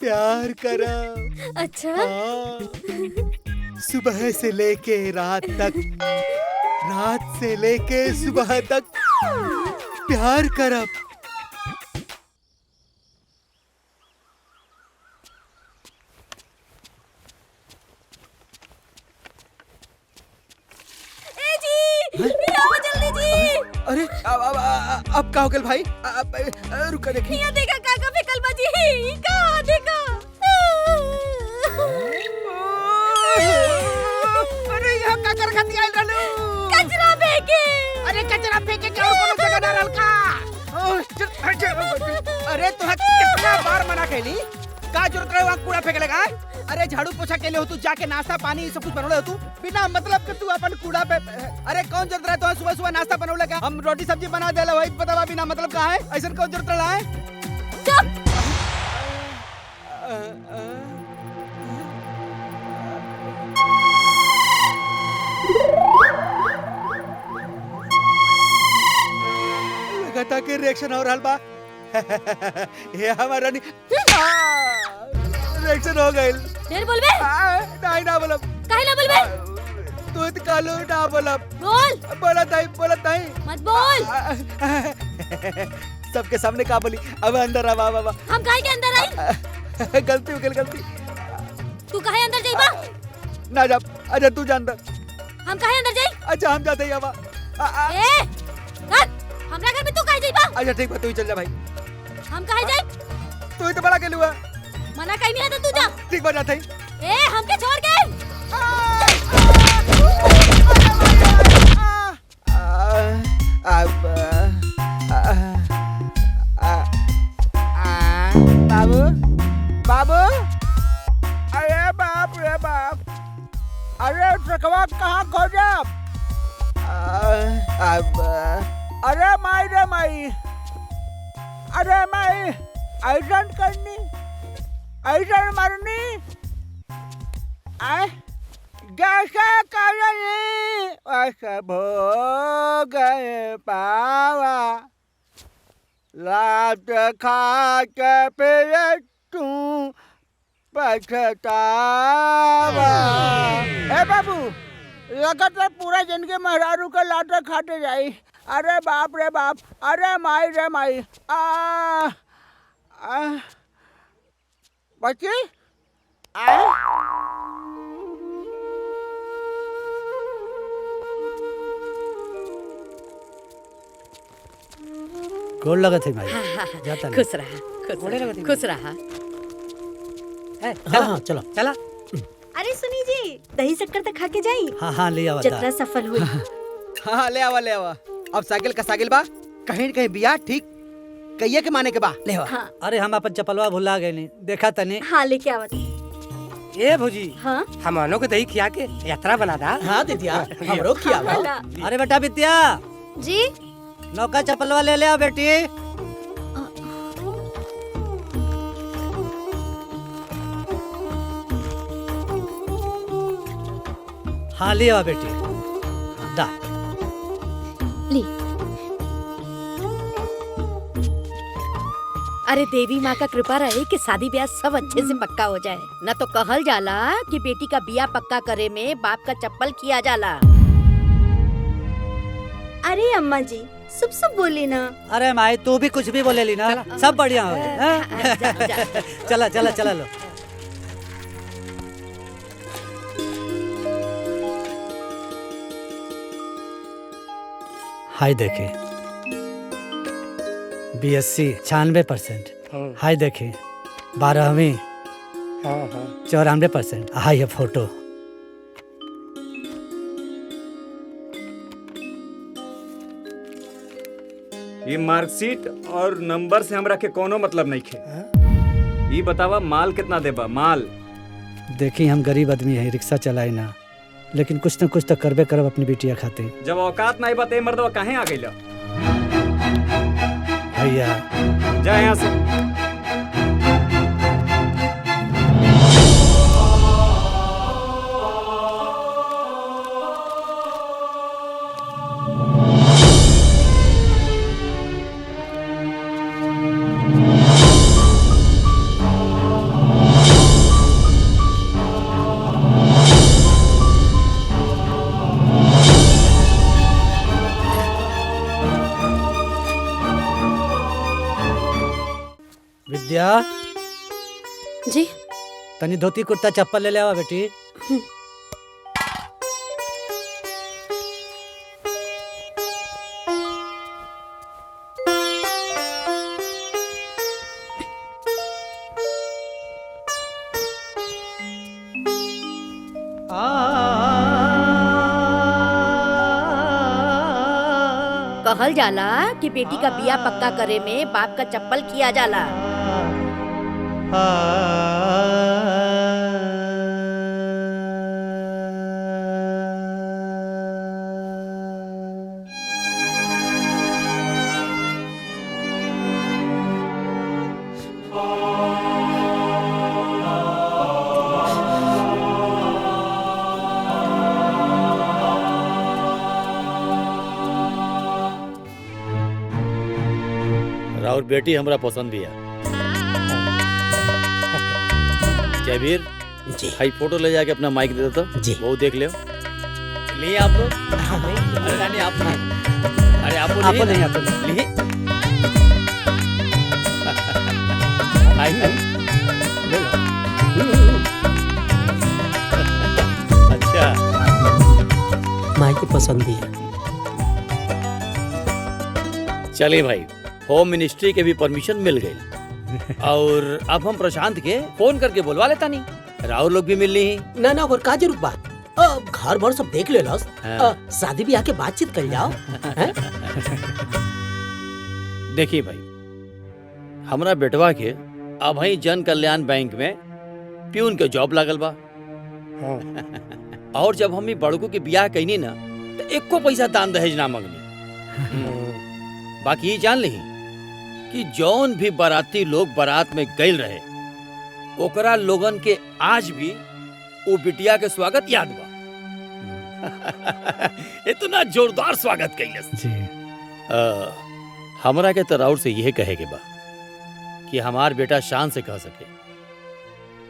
प्यार करा। अच्छा। सुबह से लेके रात तक, रात से लेके सुबह तक प्यार करब। जल्दी जी। अरे अब का हो गया भाई? रुका देखी। यहाँ देखा काका फेकल बाजी, कहाँ देखा? अरे यहाँ का कर खाती आइल रहलू? कचरा फेंके। अरे कचरा फेंके के और कोनो जगह ना रहल का? अरे तोहा कितना बार मना कैली, का जरूरत रहे वहाँ कूड़ा फेंके लगा? अरे झाड़ू पोछा के लिए हो तू, जाके नाश्ता पानी सब कुछ बनौले हो तू, बिना मतलब के तू अपन कूड़ा पे। अरे कौन जरूरत रहे तो सुबह सुबह नाश्ता बनौले का? हम रोटी सब्जी बना देला वही पता बिना मतलब का है? ऐसा कौन जरूरत रहा है? चुप। लगता के रिएक्शन और हलवा ये हमारा नहीं रिएक्शन हो गई। देर बोलबे? नहीं ना बोलब। काहे ना बोलबे? दूध कालो ना बोलब। बोल। बोलत नहीं। मत बोल। सबके सामने का बोली? अब अंदर आ बाबा। हम काहे के अंदर आई? गलती हो गई, गलती। तू काहे अंदर जाइबा? ना जा, अच्छा तू जा अंदर। हम काहे अंदर जाई? अच्छा हम जाते ही अब। ए, हमरा घर में तू काहे जाइबा? अच्छा ठीक बा, तू ही चल जा भाई। हम काहे जाई? तू ही तो बड़ा के हुआ। मना कहीं नहीं है तो तू जा। ठीक बा, जाते ही। ए, हमके छोड़ के। बाबू, बाबू, अरे बाप रे बाप, अरे ट्रकवा कहाँ खो जा? अरे माई रे माई, अरे माई, ऐसा करनी, ऐसा मरनी, जैसा करनी वैसा भोग पावा, लात खा के फिर तू पछतावा। ए बाबू, लगत है पूरा जिंदगी मेहरारू के लात खाते जाई। अरे बाप रे बाप, अरे माई रे माई। बच्ची गोल लगत है भाई। जाता खुश रहा, खुश रहा। हाँ चलो चला। अरे सुनी जी, दही शक्कर तक खा के जाई। हाँ ले आवा। जतरा सफल हुई। हाँ ले आवा ले आवा। अब साइकिल का साइकिल बा, कहीं न कहीं बिया ठीक कहिए के माने के बा ले आवा। हाँ। अरे हम अपन चपलवा भुला गए नहीं, देखा तनी। हाँ लेके आवत। ए भौजी, हाँ हमनो को दही खिया के यात्रा बना दा। हाँ दीदिया, हमरो खिया। अरे बेटा विद्या जी, नौका चपलवा ले आओ बेटी। हाँ ले आओ बेटी। दा ली। अरे देवी माँ का कृपा रहे कि शादी ब्याह सब अच्छे से पक्का हो जाए। न तो कहल जाला कि बेटी का बिया पक्का करे में बाप का चप्पल किया जाला। अरे अम्मा जी, सब सब बोली ना। अरे माई तू भी कुछ भी बोले ली ना, सब बढ़िया हो गए। चला चला चला लो। हाय देखे BSc 96%। हाय देखे 12वीं 94%। हाय है फोटो। ये मार्कशीट और नंबर से हमरा के कोनो मतलब नहीं खे। ये बतावा माल कितना देबा माल? देखी हम गरीब आदमी है, रिक्शा चलाई ना, लेकिन कुछ न कुछ तो करबे करब अपनी बिटिया खातिर। जब औकात नहीं बते मर्दवा काहे आ गइला? भैया जा यहाँ से। विद्या जी, तनी धोती कुर्ता चप्पल ले आवा बेटी। कहल जाला कि बेटी का बिया पक्का करे में बाप का चप्पल किया जाला। और बेटी हमरा पसंद भी है। जयवीर जी, हाई फोटो ले जाके अपना माइक दे देता जी। वो देख ले लिए आप लोग। अरे नहीं आप नहीं, अरे आप नहीं लिए आई नहीं। अच्छा माई की पसंद भी है। चलिए भाई, होम मिनिस्ट्री के भी परमिशन मिल गई और अब हम प्रशांत के फोन करके बुलवा लेता नहीं, राहुल लोग भी मिल ली। ना ना और का जरूर बात, घर भर सब देख ले लस। हाँ। शादी ब्याह के बातचीत कर जाओ। देखिए भाई, हमरा बेटवा के अब ही जन कल्याण बैंक में प्यून के जॉब लागल बा। और जब हम बड़कू के बियाह कैनी ना तो एको पैसा दान दहेज ना मंगनी। बाकी ये जान ली कि जौन भी बाराती लोग बारात में गइल रहे ओकरा लोगन के आज भी वो बिटिया के स्वागत याद बा। इतना जोरदार स्वागत कैलस। हमरा के तराउर से यह कहे के बा कि हमार बेटा शान से कह सके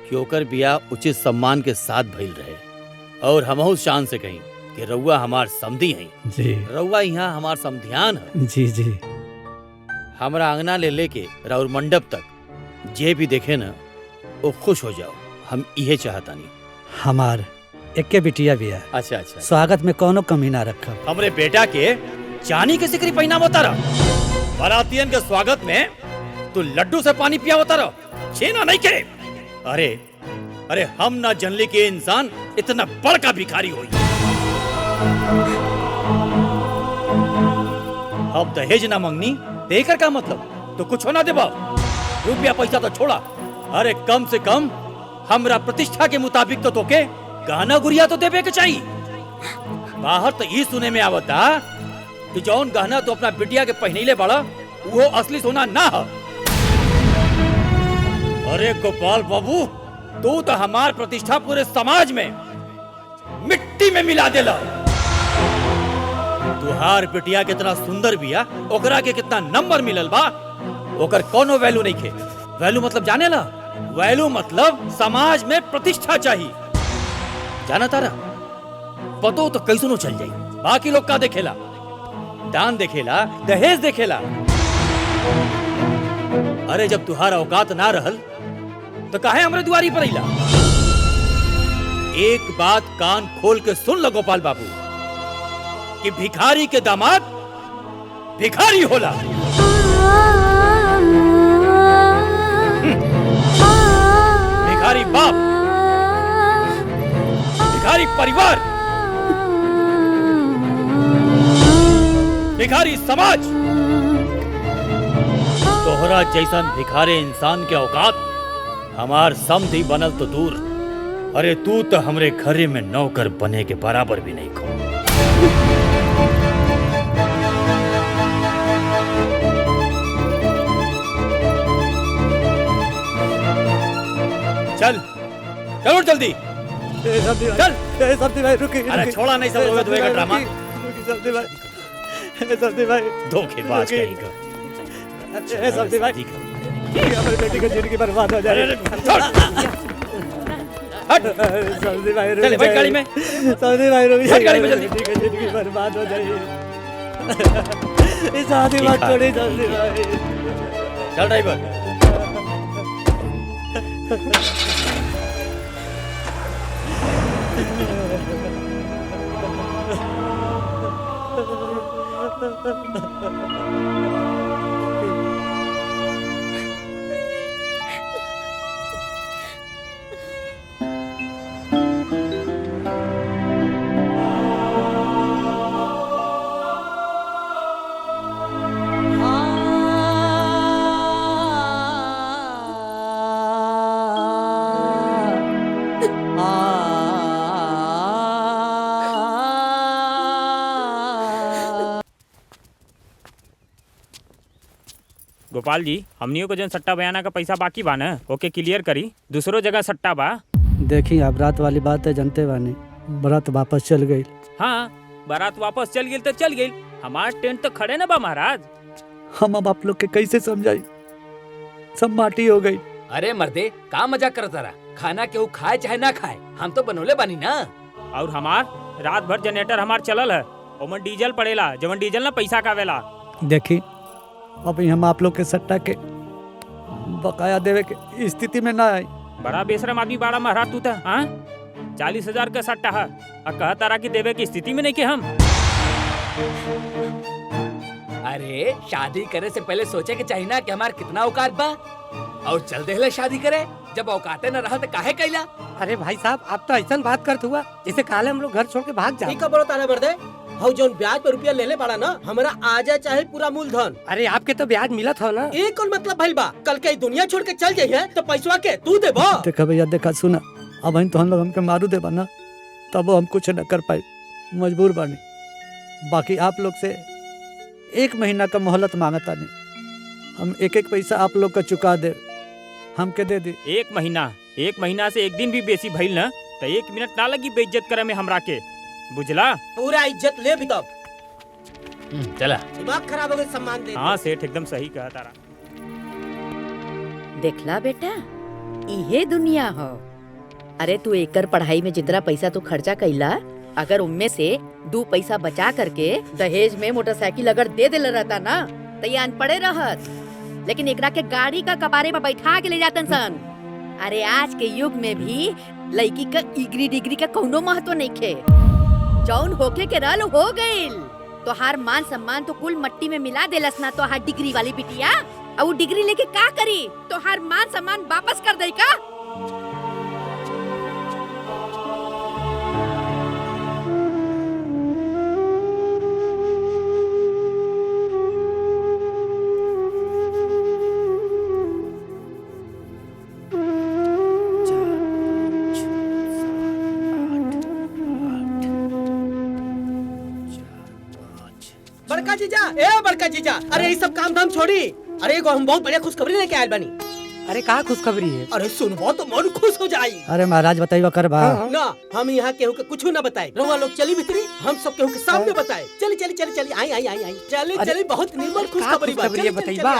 कि ओकर बियाह उचित सम्मान के साथ भइल रहे, और हमहू शान से कहीं कि रउआ हमार समधी हैं जी रउआ यहाँ हमार समधियान है। जी जी हमरा अंगना ले लेके राउर मंडप तक जे भी देखे ना वो खुश हो जाओ, हम इहे चाहता नहीं। हमार एके बिटिया भी है। अच्छा अच्छा, स्वागत में कोनो कमी ना रखा। हमरे बेटा के चानी के सिकरी पहना बता रहा, बारातियन के स्वागत में तू लड्डू से पानी पिया बता रहा, छेना नहीं करे। अरे अरे हम ना जनली के इंसान इतना बड़का भिखारी होई। अब दहेज ना मंगनी देकर का मतलब, तो कुछ होना देबा, रुपया पैसा तो छोड़ा, अरे कम से कम हमरा प्रतिष्ठा के मुताबिक तो तोके गहना गुड़िया तो देवे के चाहिए। बाहर तो ये सुने में आवता कि जौन गहना तो अपना बिटिया के पहनीले बड़ा वो असली सोना ना है। अरे गोपाल बाबू, तू तो हमार प्रतिष्ठा पूरे समाज में मिट्टी में मिला देला। तुहार बिटिया कितना सुंदर बिया, ओकरा के कितना नंबर मिलल बा, ओकर कोनो वैल्यू नहीं खे। वैल्यू मतलब जाने ला, वैल्यू मतलब समाज में प्रतिष्ठा चाहिए। जाना तारा पतो तो कैसनो चल जाई, बाकी लोग का देखेला, दान देखेला, दहेज देखेला। अरे जब तुहारा औकात ना रहल तो काहे हमरे दुआरी पर अइला। एक बात कान खोल के सुन लो गोपाल बाबू कि भिखारी के दामाद भिखारी होला। भिखारी बाप, भिखारी परिवार, भिखारी समाज। तोहरा जैसन भिखारे इंसान के औकात हमार समधी बनल तो दूर, अरे तू तो हमरे घरे में नौकर बने के बराबर भी नहीं खो। चल चलो जल्दी चल। समधी भाई रुकी, अरे छोड़ा नहीं, सब रोवे धोए का ड्रामा। समधी भाई धोखेबाज कहीं का। समधी भाई हमारी बेटी की जिंदगी बर्बाद हो जाए। समधी भाई रुक चल भाई गाड़ी में, समधी भाई रुक बैठ गाड़ी में जल्दी। बेटी की जिंदगी बर्बाद हो जाए। इस आदमी बात छोड़ी समधी भाई। चल ड्राइवर। गोपाल जी, हमनियों को जन सट्टा बयाना का पैसा बाकी बा न, ओके क्लियर करी। दूसरो जगह सट्टा बा। देखी अब रात वाली बात है, जानते बानी बारात वापस चल गई। हाँ, बारात वापस चल गई तो चल गई, हमार टेंट तो खड़े न बा महाराज। हम अब आप लोग के कैसे समझाई, सब माटी हो गई। अरे मर्दे, का मजाक करता रहा, खाना केहू खाए चाहे ना खाए, हम तो बनोले बानी ना। और हमार रात भर जनरेटर हमार चलल है, ओमन डीजल पड़ेला, जवन डीजल ना पैसा का वेला। देखी अभी हम आप लोग के सट्टा के बकाया देवे के स्थिति में ना आई। बड़ा बेशरम आदमी बाड़ा महाराज तू था। हाँ, 40,000 का सट्टा है और कहा तारा की देवे की स्थिति में नहीं के हम। अरे शादी करे से पहले सोचे के चाहिए ना कि हमार कितना औकात बा, और चल देहले शादी करे, जब औकाते न रहा तो काहे कैला। अरे भाई साहब, आप तो ऐसा बात करते हुआ जैसे काले हम लोग घर छोड़ के भाग जाए। ठीक है बड़ो ताने बरदे, हौ जोन ब्याज पे रुपया लेले बाड़ा ना, हमरा आजा चाहे पूरा मूलधन। अरे आपके तो ब्याज मिला था ना। एक कौन मतलब भइल बा, कल के दुनिया छोड़ के चल जाइए तो पैसवा के तू देबो। देखा भैया, देखा सुना, अब हम तो हम लोग हमके मारू देबा ना, तब हम कुछ न कर पाए, मजबूर बानी। बाकी आप लोग से 1 महीना का मोहलत मांगता नहीं, हम एक एक पैसा आप लोग का चुका दे, हमके दे दी। 1 महीना से 1 दिन भी बेसी भइल न तो 1 मिनट ना लगी बेइज्जत करे में हमरा के, बुझला। पूरा इज्जत ले भी तब। चला। दिमाग खराब हो गया सम्मान दे। हाँ सेठ एकदम सही कहा तारा। देखला बेटा, इहे दुनिया हो। अरे तू एकर पढ़ाई में जितना पैसा तू खर्चा कैला, अगर उनमें से 2 पैसा बचा करके दहेज में मोटरसाइकिल अगर दे देले रहता ना, तो ये अनपढ़े रहत। लेकिन एकरा के गाड़ी का कबारे पर बैठा के ले जातन सन। अरे आज के युग में भी लड़की का डिग्री का कौनो महत्व नहीं खे। जौन होके के रल हो गइल। तो हार मान सम्मान तो कुल मट्टी में मिला देलस ना। तो हार डिग्री वाली बिटिया, और वो डिग्री लेके का करी? तो हार मान सम्मान वापस कर दे का? बड़का जीजा, ए बड़का जीजा, अरे ये सब काम धाम छोड़ी। अरे एगो हम बहुत बढ़िया खुशखबरी लेके आयल बानी। अरे का खुशखबरी है? अरे सुनबो तो मन खुश हो जाई। अरे महाराज बताइए कर बा। ना हम यहाँ केहू के कुछ न बताए। रउआ लोग चली भीतरी, हम सब केहू के सामने बताए। चली चली चली चली, आई आई आई आई, चली चली, बहुत निर्मल खुशखबरी बा। खुशखबरी है, बताइए बा।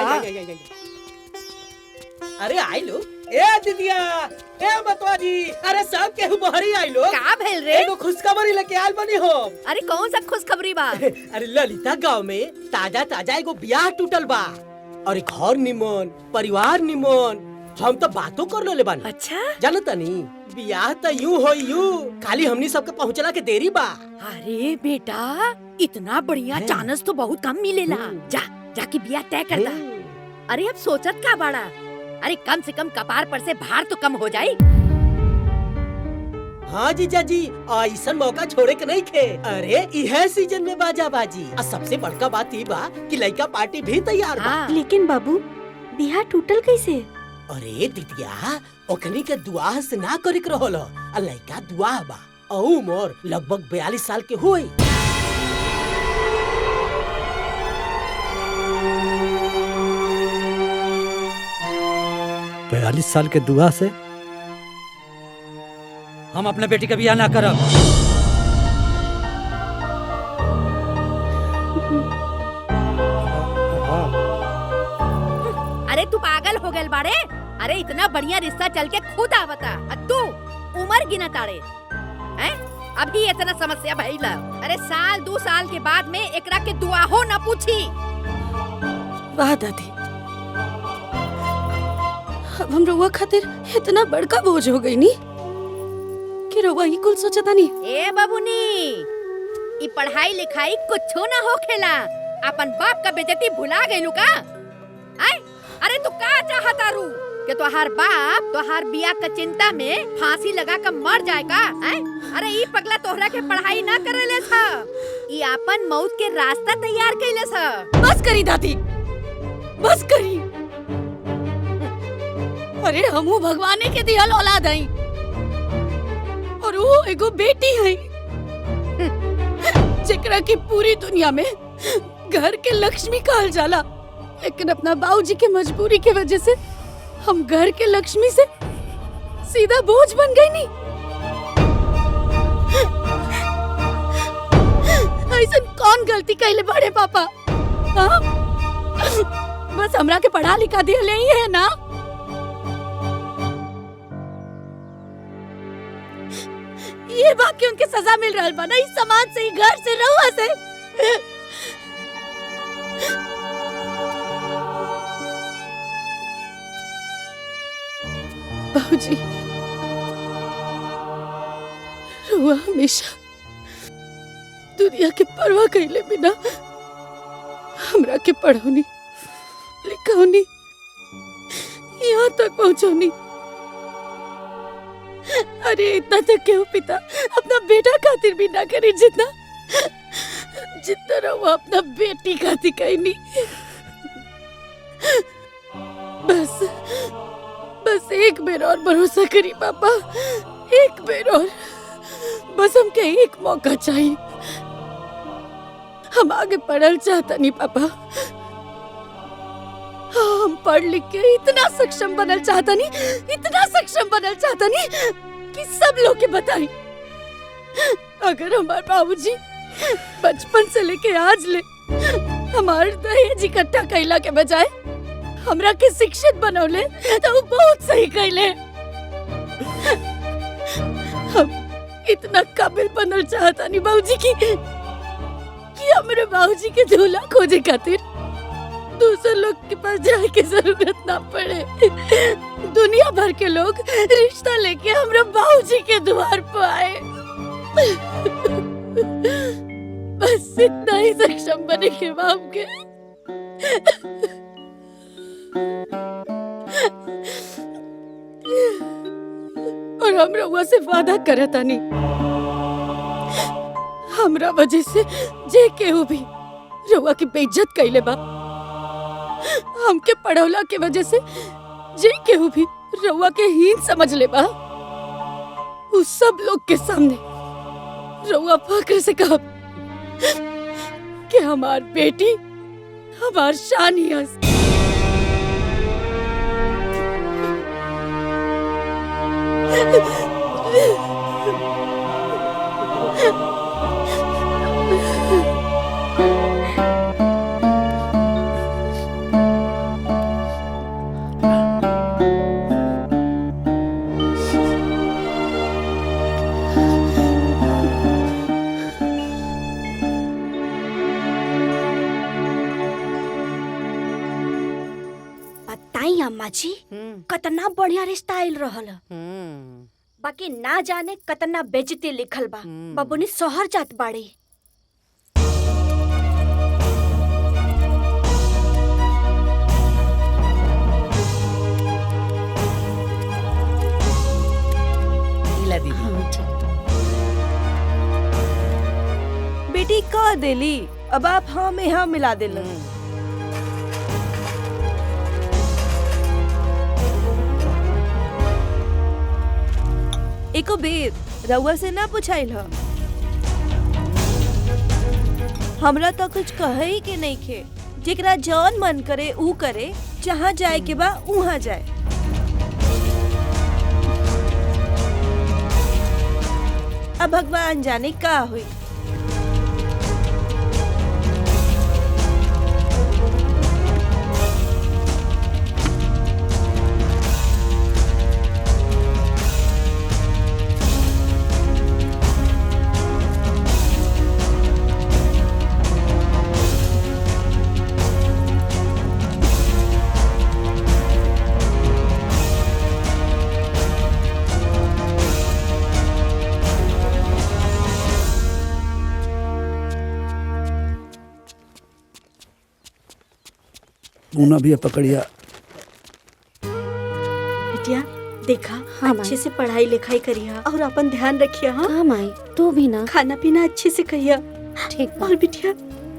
अरे आई लो, ए दीदिया, ए मतवा जी, अरे सब केहू बहरी आई लो। का भेल रे? एगो खुशखबरी लेके आयल बानी हो। अरे कौन सा खुशखबरी बा? अरे ललिता गांव में ताजा ताजा एगो ब्याह टूटल बा। और घर निमन, परिवार निमन, हम तो बातों कर ले बानी। अच्छा जानता नहीं, ब्याह तो यूं हो यूं, खाली हमनी सबके पहुँचला के देरी बा। अरे बेटा, इतना बढ़िया चांस तो बहुत कम मिलेला। जा जाके ब्याह तय करता। अरे अब सोचत का बाड़ा? अरे कम से कम कपार पर से भार तो कम हो जाए। हाँ जीजा जी, ऐसा मौका छोड़े के नहीं खे। अरे यह सीजन में बाजा बाजी। और सबसे बड़का बात ये बा कि लड़का पार्टी भी तैयार बा। लेकिन बाबू, बिहार टूटल कैसे? अरे दीदिया, ओकनी के दुआ से ना करे के रहल। लड़का दुआ बा और उम्र लगभग 42 साल के हुई। 42 साल के दुआ से हम अपने बेटी का बियाह ना करब। अरे तू पागल हो गए बाड़े? अरे इतना बढ़िया रिश्ता चल के खुद आवता, तू उम्र गिना ताड़े हैं? अभी इतना समस्या भइला। अरे साल 2 साल के बाद में एकरा के दुआ हो ना पूछी। वाह दादी, अब हम रउआ खातिर इतना बड़का बोझ हो गई नी कि रउआ ही कुल सोचता नी। ए बाबूनी, ई पढ़ाई लिखाई कुछो ना होखेला। अपन बाप का बेइज्जती भुला गइलू का? आय, अरे तू का चाहता रू कि तोहार बाप तोहार बिया का चिंता में फांसी लगा कर मर जाए का? आय, अरे ई पगला तोहरा के पढ़ाई ना करेले था, ई अपन मौत के रास्ता तैयार कइले था। बस करी दादी, बस करी। अरे हमू भगवाने के दिहल औलाद हई और वो एगो बेटी हई जेकरा की पूरी दुनिया में घर के लक्ष्मी कहल जाला। लेकिन अपना बाबूजी के मजबूरी के वजह से हम घर के लक्ष्मी से सीधा बोझ बन गई नी। ऐसा कौन गलती कैले बड़े पापा? हाँ? बस हमरा के पढ़ा लिखा दिया ले ही है ना। ये बाकी उनके सजा मिल रहा बा ना, इस समाज से, घर से, रहुआ से। बाबूजी, रहुआ हमेशा दुनिया के परवाह कैले बिना हमरा के पढ़ौनी लिखौनी, यहाँ तक पहुँचौनी। अरे इतना तक क्यों पिता अपना बेटा खातिर भी ना करे जितना रहुआ अपना बेटी खातिर कहनी। बस एक बेर और भरोसा करी पापा, एक बेर और। बस हमके एक मौका चाहिए। हम आगे पढ़ल चाहता नहीं पापा, हम पढ़ लिख के इतना सक्षम बनल चाहता नहीं, इतना सक्षम बनल चाहता नहीं कि सब लोग के बताई। अगर हमारे बाबूजी बचपन से लेके आज ले हमार दहेज इकट्ठा कैला के बजाय हमरा के शिक्षित बनौले तो वो बहुत सही कैले। हम इतना काबिल बनल चाहता नहीं बाबूजी कि हमरे बाबूजी के दूल्हा खोजे खातिर दूसरे लोग के पास जाए की जरूरत ना पड़े। दुनिया भर के लोग रिश्ता लेके हमरा बाबूजी के द्वार पर आए। बस इतना ही सक्षम बने के बाप के। और हम रउआ से वादा करता नहीं, हमरा वजह से जे केहू भी रउआ की बेइज्जत कैले बा, हमके पढ़ौला के वजह से जे केहू भी रउआ के हीन समझ ले बा, उस सब लोग के सामने रउआ फक्र से कहब कि हमार बेटी हमार शान ही है। बताई अम्मा जी कतना बढ़िया रिश्ता आयल रहल। बाकी ना जाने कतना बेइज्जती लिखल बा। बबुनी शहर जात बाड़ी। बेटी कह देली, अब आप हाँ में हाँ मिला देल। एको बेर रउआ से ना पूछाइल ह। हमरा तो कुछ कहे ही के नहीं खे। जेकरा जौन मन करे ऊ करे, जहाँ जाए के बा उहाँ जाए। अब भगवान जाने का हुई। पूना भी पकड़िया। बिटिया देखा, अच्छे से पढ़ाई लिखाई करिया और अपन ध्यान रखिया। हाँ माई, तू भी ना खाना पीना अच्छे से कहिया। ठीक। और बिटिया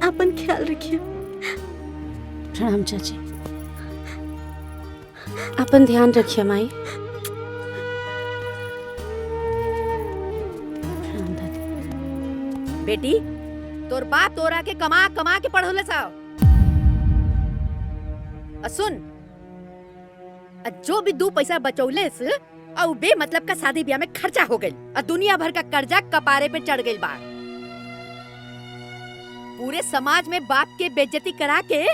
अपन ख्याल रखिया। प्रणाम चाची। अपन ध्यान रखिए माई। बेटी तोर बाप तोरा के कमा कमा के पढ़ौले साव। सुन, जो भी 2 पैसा बचौले से और बे मतलब का शादी ब्याह में खर्चा हो गई और दुनिया भर का कर्जा कपारे पे चढ़ गई बा। पूरे समाज में बाप के बेइज्जती करा के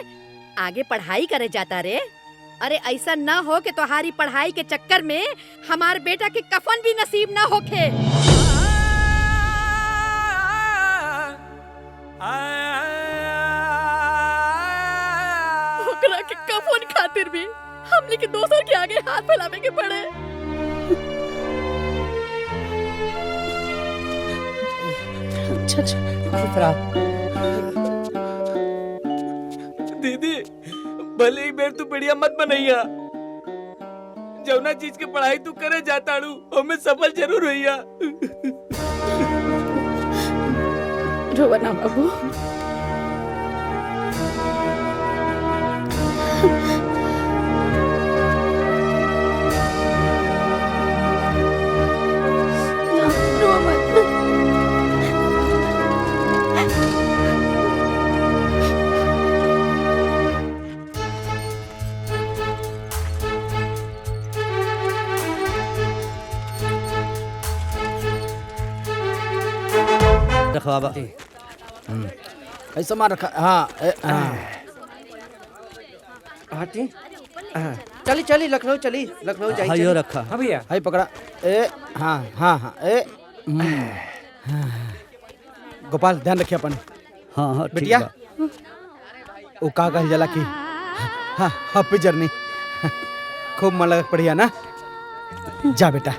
आगे पढ़ाई करे जाता रे। अरे ऐसा न हो कि तुम्हारी पढ़ाई के चक्कर में हमार बेटा के कफन भी नसीब न होखे। ओकरा के कफन खातिर भी हमने के दोसर के आगे हाथ फैलावे के पड़े। दीदी भले ही बेर तू बढ़िया मत बनैया। जौना चीज के पढ़ाई तू करे जाताड़ू ओमे सफल जरूर होइया। रोवा ना बाबू। रखवा बा। ऐसा मार रखा हाँ हाँ। हाँ ठीक। चली चली लखनऊ चली लखनऊ जाई हाँ, चली। यो रखा। हाँ भैया हाय पकड़ा ए हाँ हाँ हाँ ए गोपाल ध्यान रखिए अपन। हाँ हाँ ठीक बिटिया बा। वो का कहल जाला की हाँ हैप्पी जर्नी। खूब मन लगा पढ़िया ना जा बेटा।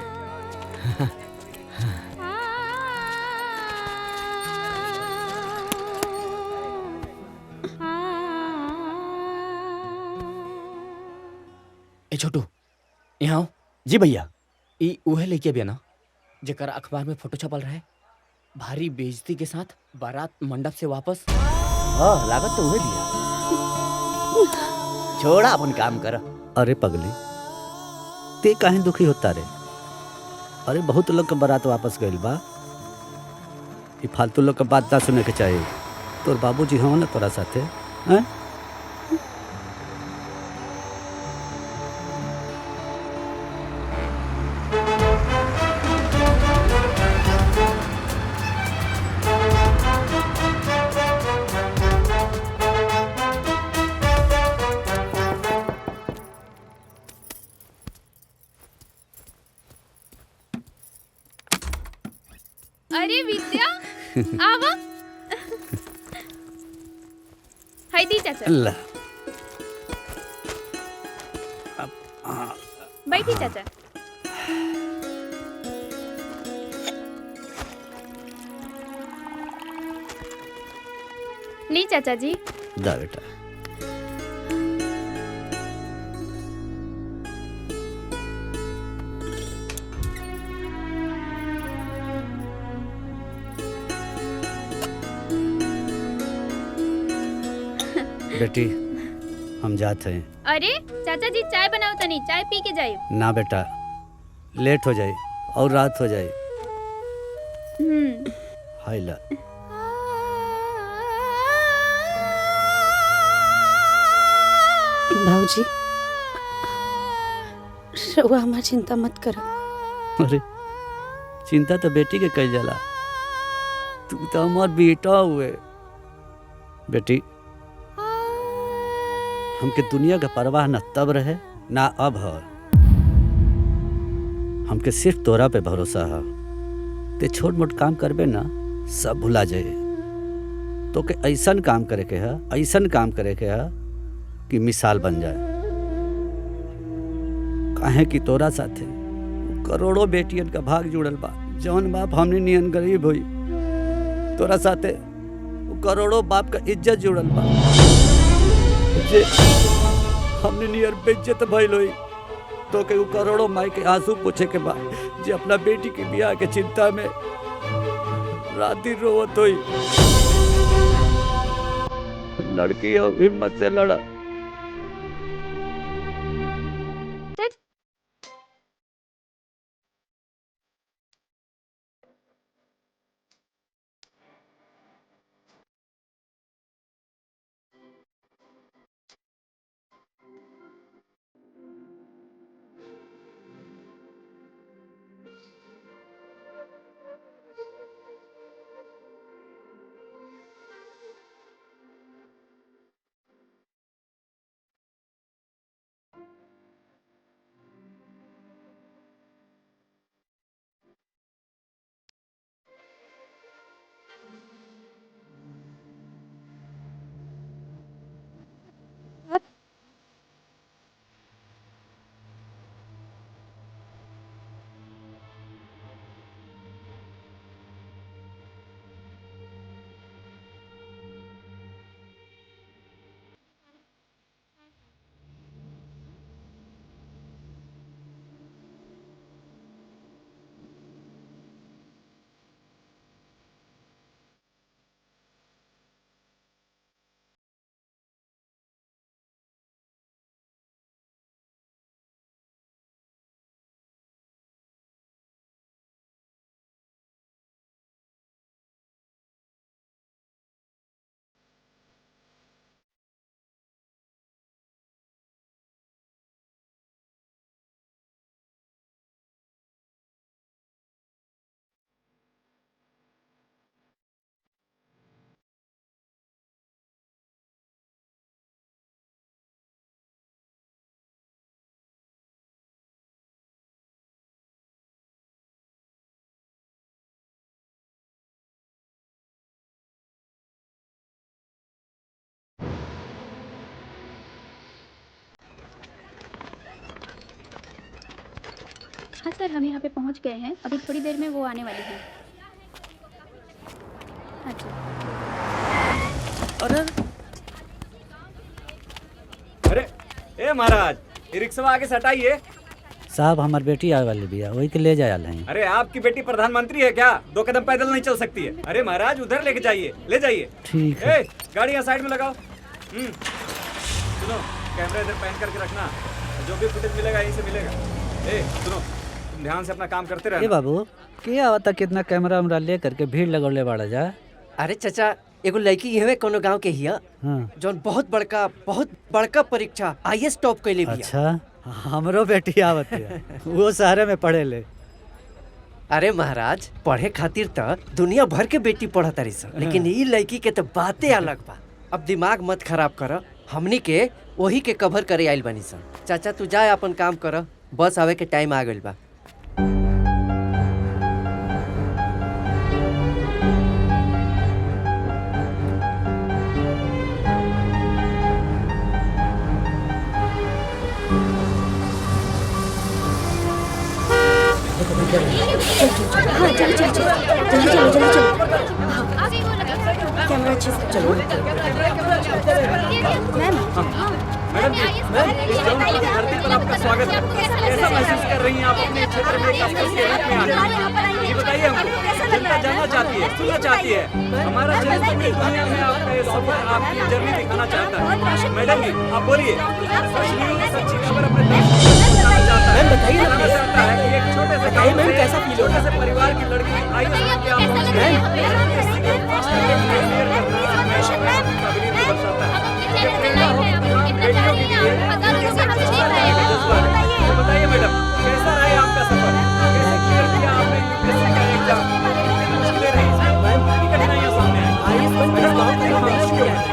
ए छोटू यहाँ आओ। जी भैया। ई उहे लेके अबिया ना जेकर अखबार में फोटो छपल रहे भारी बेइज्जती के साथ बारात मंडप से वापस। हाँ लागत तो उहे दिया। छोड़ा अपन काम कर। अरे पगली ते काहे दुखी होता रे? अरे बहुत लोग के बारात वापस गइल बा। ई फालतू लोग के बात ना सुने के चाहिए। तोर बाबूजी हवन ना तोरा साथे हैं? अरे विद्या आवा हाय दी चाचा अल्लाह बैठी चाचा ली चाचा जी दा बेटा। बेटी हम जाते हैं। अरे चाचा जी चाय बनाओ तनी चाय पी के जाइयो। ना बेटा लेट हो जाए और रात हो जाए। हाय ला भाऊजी रउआ हमार चिंता मत करो। अरे चिंता तो बेटी के कई जाला। तू तो हमार बेटा हुए। बेटी हमके दुनिया का परवाह न तब रहे ना अब है। हमके सिर्फ तोरा पे भरोसा है। ते छोट मोट काम करबे ना सब भुला जाए। तो के ऐसन काम करे के है ऐसन काम करे के है कि मिसाल बन जाए। काहे कि तोरा साथे करोड़ों बेटियन का भाग जुड़ल बा। जौन बाप हमने नियन गरीब हुई तोरा साथे करोड़ों बाप का इज्जत जुड़ल बा। जे हमने नियर बेइज्जत भइल होई तो के करोड़ों माई के आंसू पूछे के बाद जे अपना बेटी के बियाह के चिंता में रात दिन रोवत होई। लड़की और हिम्मत से लड़ा। हाँ सर, हम यहाँ पे पहुँच गए हैं, अभी थोड़ी देर में वो आने वाली हैं। अच्छा। अरे ए महाराज, ये रिक्शा आगे से हटाइए। साहब हमार बेटी आए वाली बिया, वही के ले जाए हैं। अरे आपकी बेटी प्रधानमंत्री है क्या? 2 कदम पैदल नहीं चल सकती है। अरे महाराज उधर लेके जाइए, ले जाइए। ठीक है। गाड़ी यहाँ साइड में लगाओ। सुनो, कैमरा इधर पैन करके रखना, जो भी फुटेज मिलेगा यहीं से मिलेगा। सुनो, तुम ध्यान से अपना काम करते रहना। बाबू क्या आवता कितना कैमरा वैमरा ले करके भीड़ लगौले बाड़ा जा। अरे चाचा, एगो लड़की ये कोनो गांव के हिया, जौन बहुत बड़का परीक्षा IAS टॉप कैले बिया। अच्छा, हमरो बेटी आवत है, वो शहर में पढ़े ले। अरे महाराज, पढ़े खातिर त दुनिया भर के बेटी पढ़त रही सन, लेकिन ई लड़की के तो बातें अलग बा। अब दिमाग मत खराब कर, हमनी के वही के कवर करे आइल बनी सन। चाचा तू जाए अपन काम कर, बस आवे के टाइम आ गइल बा। हाँ चलो चलो चलो जल्दी चलो जल्दी चलो। कैमरा अच्छे से चलो। मैम मैडम जी, इस जौन की धरती पर आपका स्वागत है। कैसा महसूस कर रही हैं आप अपने क्षेत्र में कस्टमर के रूप में आकर? ये बताइए हमको, जनता जानना चाहती है, सुनना चाहती है। हमारा चैनल पूरी दुनिया में आपका सफर, आपकी जर्नी दिखाना चाहता है। मैडम जी आप बोलिए, सच्ची खबर अपने दर्शकों को बताना चाहता है। बताना चाहता है कि एक छोटे से गाँव में कैसा फील होता है, छोटे से परिवार की लड़की आई है कि आप पहुंच गए। किसी को फर्स्ट टाइम शेयर करना हमेशा काबिलियत दर्शाता है। बताइए मैडम, कैसा रहा आपका सफर? कैसे क्लियर किया आपने यूपीएससी का एग्जाम? कितनी मुश्किलें रही, कितनी कठिनाइयां सामने आई? मैडम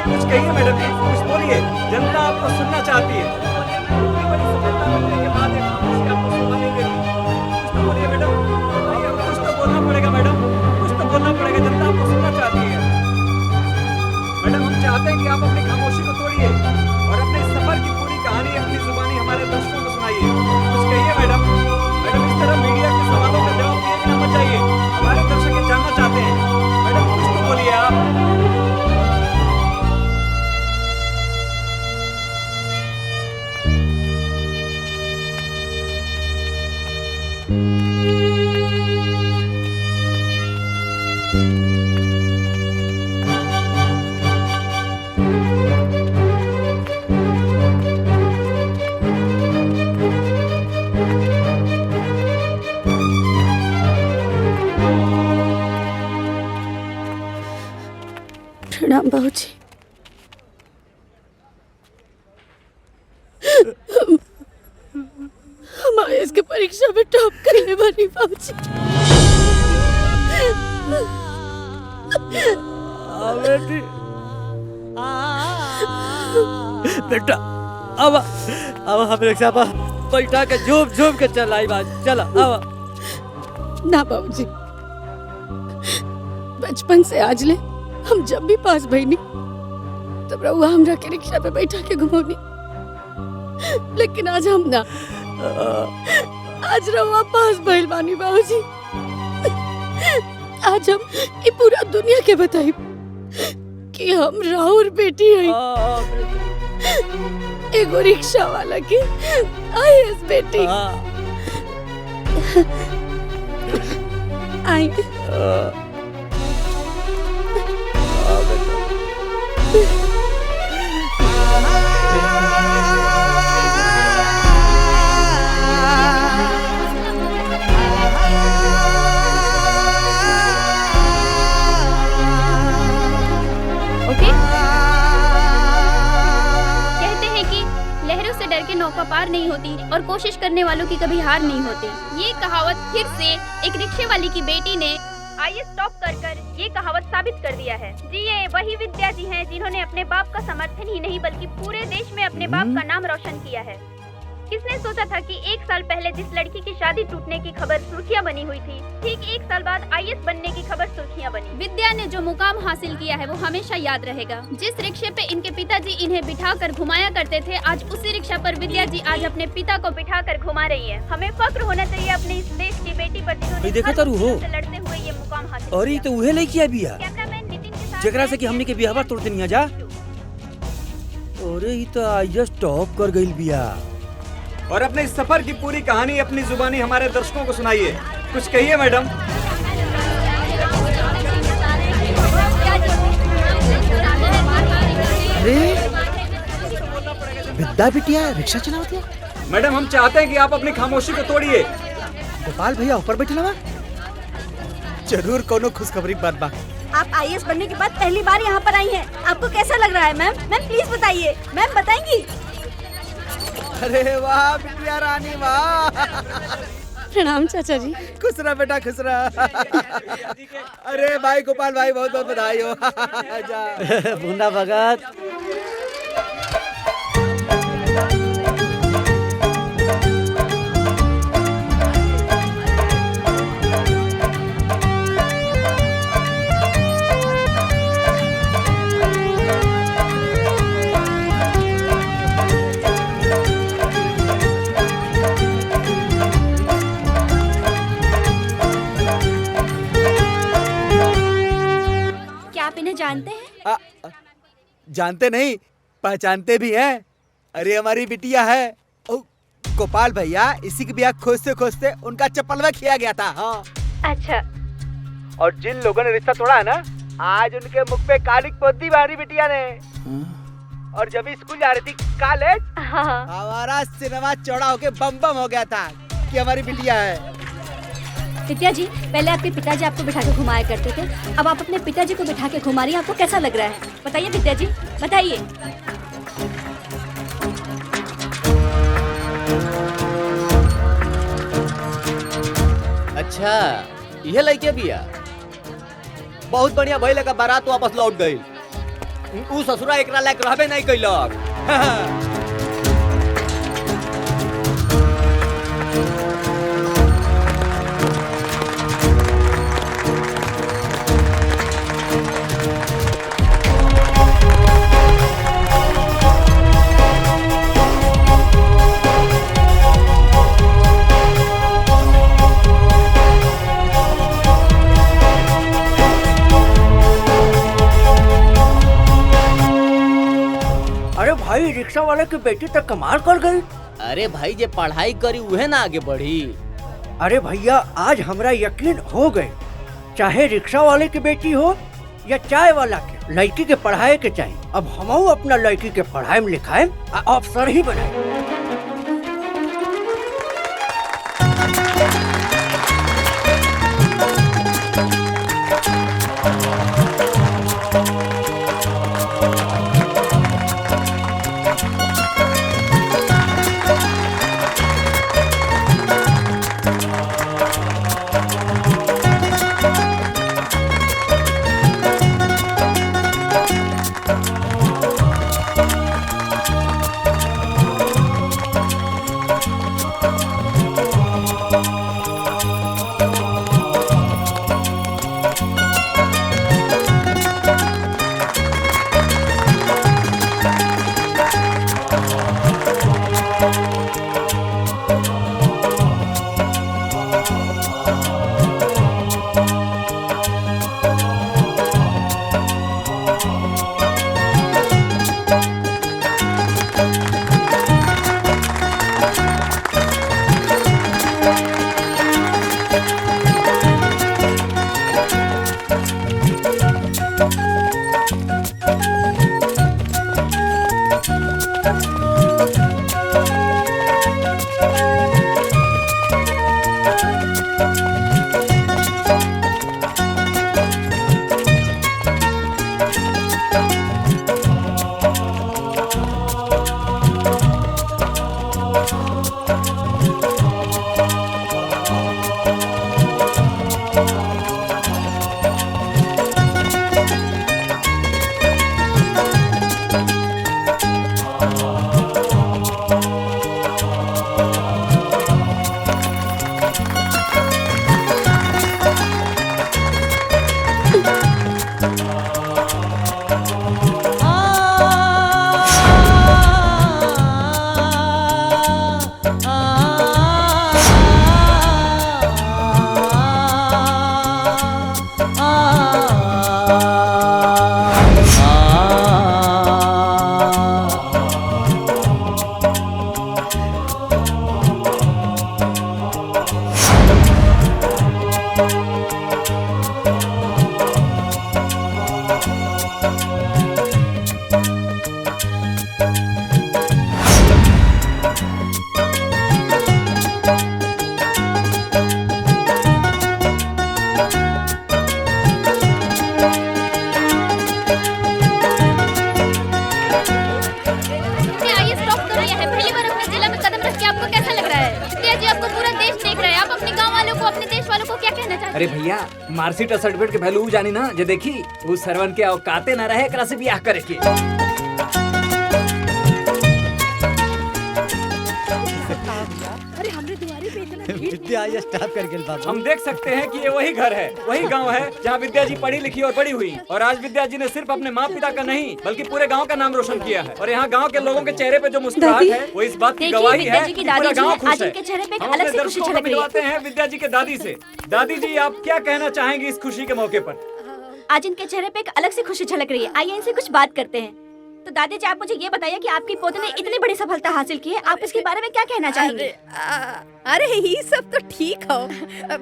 कुछ कहिए मैडम जी, कुछ बोलिए, जनता आपको सुनना चाहती है। इतनी बड़ी सफलता मिलने के बाद एक खामोशी आपको शोभा नहीं देती। कुछ तो बोलिए मैडम, बताइए, कुछ तो बोलना पड़ेगा मैडम, कुछ तो बोलना पड़ेगा, जनता आपको सुनना चाहती है। मैडम हम चाहते हैं कि आप अपनी खामोशी को तोड़िए और अपने सफर की पूरी कहानी अपनी जुबानी हमारे दर्शकों को सुनाइए। कुछ कहिए मैडम। मैडम इस तरह मीडिया के सवालों का जवाब दिए बिना मत जाइए, हमारे दर्शक ये जानना चाहते हैं। मैडम कुछ तो बोलिए आप। प्रणाम बाबूजी। हम IAS के परीक्षा में टॉप करने वाली बाबूजी। बेटा अब हम रिक्शा पर बैठा के झूम झूम के चल आई बात। चला अब ना बाबूजी, बचपन से आज ले हम जब भी पास भईनी तब रहुआ हमरा के रिक्शा पे बैठा के घुमौनी, लेकिन आज हम ना, आज रहुआ पास भइल बानी बाबूजी। आज हम ये पूरा दुनिया के बताई कि हम राहुल बेटी है, एगो रिक्शा वाला की IAS बेटी। आई डर के नौका पार नहीं होती और कोशिश करने वालों की कभी हार नहीं होती। ये कहावत फिर से एक रिक्शे वाली की बेटी ने IAS टॉप कर ये कहावत साबित कर दिया है। जी ये वही विद्या जी हैं जिन्होंने अपने बाप का समर्थन ही नहीं बल्कि पूरे देश में अपने बाप का नाम रोशन किया है। किसने सोचा था कि 1 साल पहले जिस लड़की की शादी टूटने की खबर सुर्खियां बनी हुई थी, ठीक 1 साल बाद आईएएस बनने की खबर सुर्खियां बनी। विद्या ने जो मुकाम हासिल किया है वो हमेशा याद रहेगा। जिस रिक्शे पे इनके पिताजी इन्हें बिठाकर घुमाया करते थे, आज उसी रिक्शा पर विद्या जी आज अपने पिता को बिठाकर घुमा रही है। हमें फक्र होना चाहिए अपने इस देश की बेटी पर जिन्होंने देखा तारू हो लड़ते हुए ये मुकाम हासिल और ये तो उहे लड़की है बिया जेकरा से कि हमने के बियाह तोड़ देनिया जा। अरे ये तो आईएएस टॉप कर गई बिया। और अपने इस सफर की पूरी कहानी अपनी जुबानी हमारे दर्शकों को सुनाइए। कुछ कहिए मैडम। अरे विद्या बिटिया रिक्शा चलावती है। मैडम हम चाहते हैं कि आप अपनी खामोशी को तोड़िए। गोपाल भैया ऊपर बैठे ना, जरूर कोनो खुशखबरी बात बा। आप आईएएस बनने के बाद पहली बार यहाँ पर आई हैं। आपको कैसा लग रहा है मैम? मैम प्लीज बताइए। मैम बताएंगी? अरे वाह बिटिया रानी वाह। प्रणाम चाचा जी। खुश रह बेटा खुश रह। अरे भाई गोपाल भाई बहुत बहुत बधाई हो। बूंदा भगत जानते हैं? जानते नहीं पहचानते भी हैं। अरे हमारी बिटिया है गोपाल भैया, इसी की ब्याह खोजते खोजते उनका चप्पलवा खिया गया था। हाँ अच्छा। और जिन लोगों ने रिश्ता तोड़ा है ना, आज उनके मुख पे काली पोती मारी बिटिया ने। और जब स्कूल जा रही थी कॉलेज, हमारा सिनेमा चौड़ा होके बम बम हो गया था कि हमारी बिटिया है। विद्या जी, पहले आपके पिताजी आपको बिठा के घुमाया करते थे, अब आप अपने पिताजी को बिठा के घुमा रही हैं। आपको कैसा लग रहा है? बताइए विद्या जी, बताइए। अच्छा यह लड़के बिया। बहुत बढ़िया भइल का बारात वापस लौट गई। ऊ ससुरा एकरा लायक रहबे नहीं कैलक। भाई रिक्शा वाले की बेटी तक कमाल कर गई। अरे भाई जे पढ़ाई करी उहे ना आगे बढ़ी। अरे भैया आज हमरा यकीन हो गए, चाहे रिक्शा वाले की बेटी हो या चाय वाला के, लड़की के पढ़ाई के चाहिए। अब हमहू अपना लड़की के पढ़ाई में लिखाए अफसर ही बनाए। आपको कैसा लग रहा है? विद्या जी, आपको पूरा देश देख रहा है। आप अपने गांव वालों को, अपने देश वालों को क्या कहना चाहते हैं? अरे भैया, मार्कशीट और सर्टिफिकेट के वैल्यू जानी ना, जे देखी उस सरवन के औकाते ना रहे एकरा से ब्याह करे के। अरे हमरे दुआरे पे इतना विद्या ये स्टॉप कर गेल बाबू। हम देख सकते हैं कि ये वही घर है, वही गांव है जहाँ विद्या जी पढ़ी लिखी और बड़ी हुई। और आज विद्या जी ने सिर्फ अपने माँ पिता का नहीं बल्कि पूरे गांव का नाम रोशन किया है। और यहाँ गांव के लोगों के चेहरे पे जो मुस्कुराहट है वो इस बात की गवाही है कि पूरा गांव खुश है। हम अपने दर्शकों को मिलवाते हैं विद्या जी के दादी से। दादी जी, आप क्या कहना चाहेंगी इस खुशी के मौके पर? आज इनके चेहरे पे एक अलग सी खुशी झलक रही है। आइए इनसे कुछ बात करते हैं। तो दादी जी, आप मुझे ये बताइए कि आपकी पोते ने इतनी बड़ी सफलता हासिल की है, आप इसके बारे में क्या कहना चाहेंगे? अरे ये सब तो ठीक हो,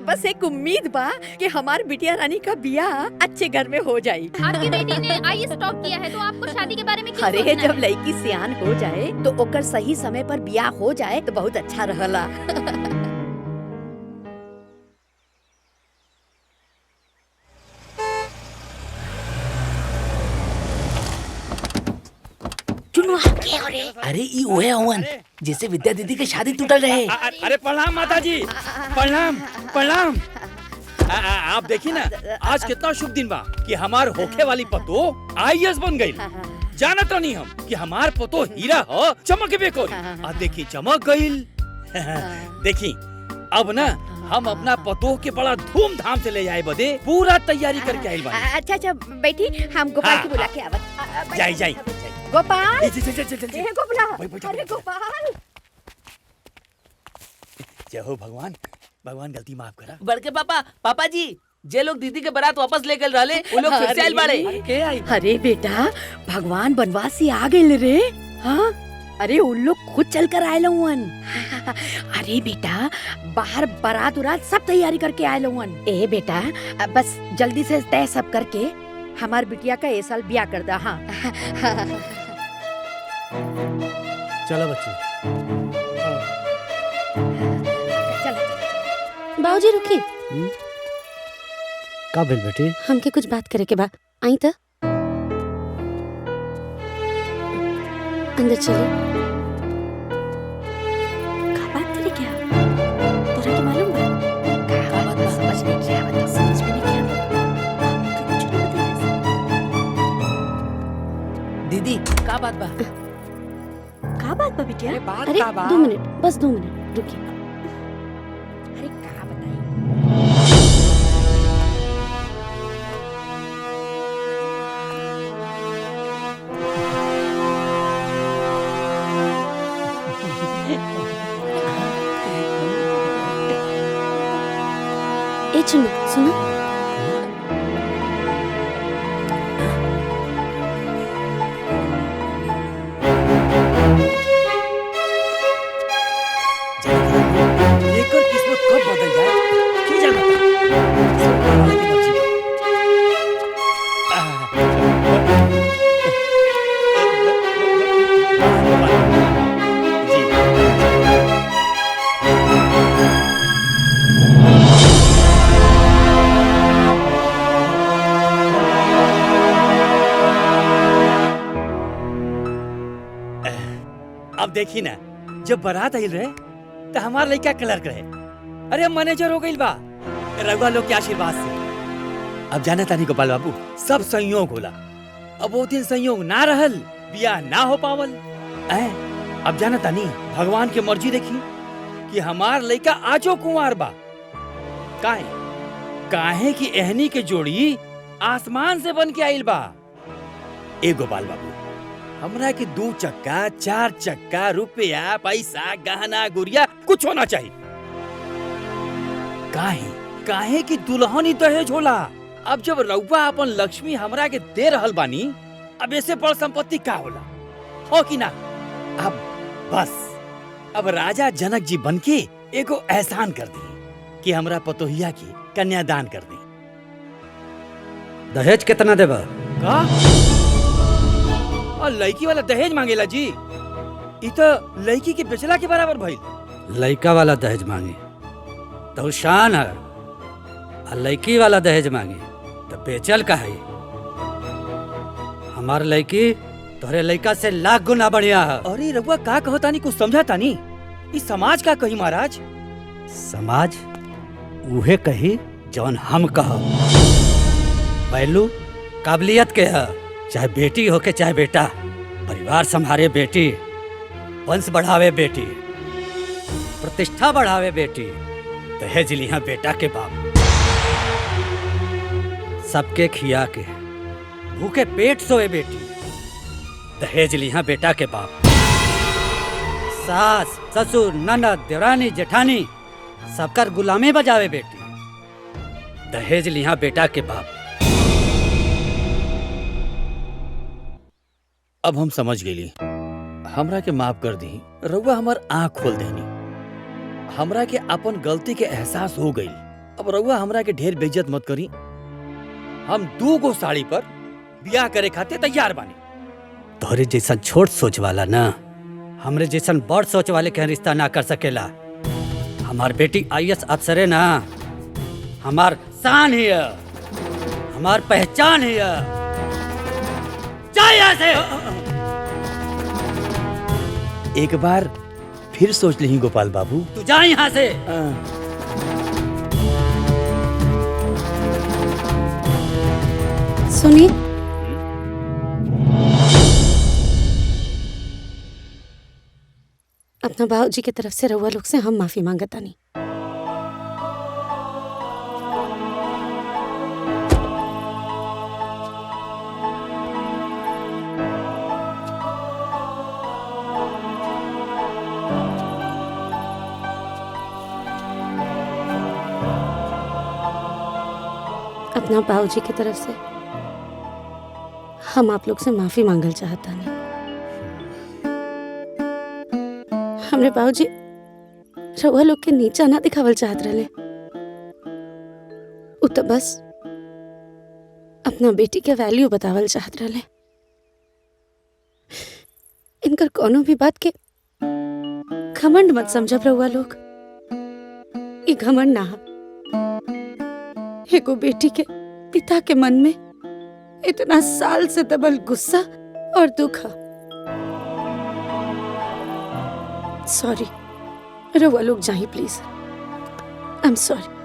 बस एक उम्मीद बा कि हमार बिटिया रानी का बियाह अच्छे घर में हो जाए। आपकी बेटी ने आईएएस टॉप किया है, तो आपको शादी के बारे में क्या अरे सोचना जब है? लड़की सियान हो जाए तो ओकर सही समय पर बियाह हो जाए तो बहुत अच्छा रहला। अरे ई ओए अवन जिसे विद्या दीदी के शादी टूटल रहे। अरे प्रणाम माता जी, प्रणाम प्रणाम। आप देखिए ना, आज कितना शुभ दिन बा कि हमार होखे वाली पतो आईएएस बन गई। जानत नहीं हम कि हमार पतो हीरा हो, चमक बेकोरी। आ देखी चमक गईल। देखी अब ना हम अपना पतो के बड़ा धूमधाम से ले जाए बदे पूरा तैयारी करके आइल बानी। अच्छा अच्छा बैठी, हम गोपाल के बुला के आवत। जाई जाई गोपाल, जल्दी। ए गोपाल, अरे गोपाल। जय हो भगवान, भगवान गलती माफ करा। बड़के पापा जी, जे लोग दीदी के बारात वापस ले गए रहले वो लोग फिर से आइल बाड़े। अरे बेटा, भगवान बनवास से आ गए रे। हाँ, अरे उन लोग खुद चल कर आए लवन। अरे बेटा, बाहर बारात उरात सब तैयारी करके आए लवन। ए बेटा, बस जल्दी से तय सब करके हमार बिटिया का ये साल ब्याह कर दा। हाँ चलो बच्चे। बाबूजी रुकी, का भेल बेटी? हमके कुछ बात करे के बा। आई तो अंदर चले। का बात करे क्या? तोरा के मालूम बा? का बात बा? समझ में क्या बता? समझ में नहीं क्या? हमके कुछ नहीं बता। दीदी का बात बा? का बात बा बिटिया? बात अरे का बा? 2 मिनट, बस 2 मिनट रुकिए। अरे का बताई? ए चुन्नू सुनो। लेकर किस्मत कब बदल जाए क्या जानता। किस्मत वाले की मर्जी अब देखी ना, जब बारात आइल रहे तो हमार लड़का क्लर्क रहे। अरे हम मैनेजर हो गइल बा रघुआ लोग के आशीर्वाद से। अब जाने तानी गोपाल बाबू, सब संयोग होला। अब वो दिन संयोग ना रहल, बियाह ना हो पावल। अब जाने तानी भगवान के मर्जी देखी कि हमार लड़का आजो कुंवार बा। काहे कि एहनी के जोड़ी आसमान से बन के आइल बा। ए गोपाल बाबू, हमरा के 2 चक्का 4 चक्का रुपया पैसा गहना गुड़िया कुछ होना चाहिए। काहे कि दुल्हन ही दहेज होला। अब जब रउआ अपन लक्ष्मी हमरा के दे रहल बानी, अब ऐसे बड़ संपत्ति का होला हो कि ना। अब बस अब राजा जनक जी बनके एगो एहसान कर दी कि हमरा पतोहिया की कन्यादान कर दी। दहेज कितना देबा? का? और लड़की वाला दहेज मांगेला जी? इ तो लड़की के बेचला के बराबर भइल। लड़का वाला दहेज मांगे तो शान है, और लड़की वाला दहेज मांगे तो बेचल का है। हमार लड़की तोहरे लड़का से लाख गुना बढ़िया है। अरे रघुआ का कहतानी कुछ समझा तानी? इस समाज का कही महाराज। समाज उहे कही जौन हम कह। पहलू काबिलियत के है, चाहे बेटी हो के चाहे बेटा। परिवार संभाले बेटी, वंश बढ़ावे बेटी, प्रतिष्ठा बढ़ावे बेटी, दहेज लिया बेटा के बाप। सबके खिया के भूखे पेट सोए बेटी, दहेज लिया बेटा के बाप। सास ससुर ननद देवरानी जेठानी सबकर गुलामी बजावे बेटी, दहेज लिया बेटा के बाप। अब हम समझ गेली, हमरा के माफ कर दी। रउआ हमार आँख खोल देनी, हमरा के अपन गलती के एहसास हो गई। अब रउआ हमरा के ढेर बेइज्जत मत करी। हम 2 गो साड़ी पर ब्याह करे खातिर तैयार बानी। तोहरे जैसन छोट सोच वाला ना हमरे जैसन बड़ सोच वाले के रिश्ता ना कर सकेला। हमार बेटी IAS अफसर है ना, हमार शान है, हमार पहचान है। जा यहाँ से। एक बार फिर सोच ली गोपाल बाबू। तू जा यहाँ से। सुनी, अपना बाबूजी की तरफ से रउआ लोग से हम माफी मांगता नहीं। अपना बाबूजी की तरफ से हम आप लोग से माफी मांगल चाहता नहीं। हमरे बाबूजी रउआ लोग के नीचा ना दिखावल चाहत रहे। उ तो बस अपना बेटी के वैल्यू बतावल चाहत रहे। इनकर कोनो भी बात के घमंड मत समझब रउआ लोग। ये घमंड ना है। एगो बेटी के पिता के मन में इतना साल से दबल गुस्सा और दुख है। सॉरी, रउआ लोग जाइए please. I am sorry.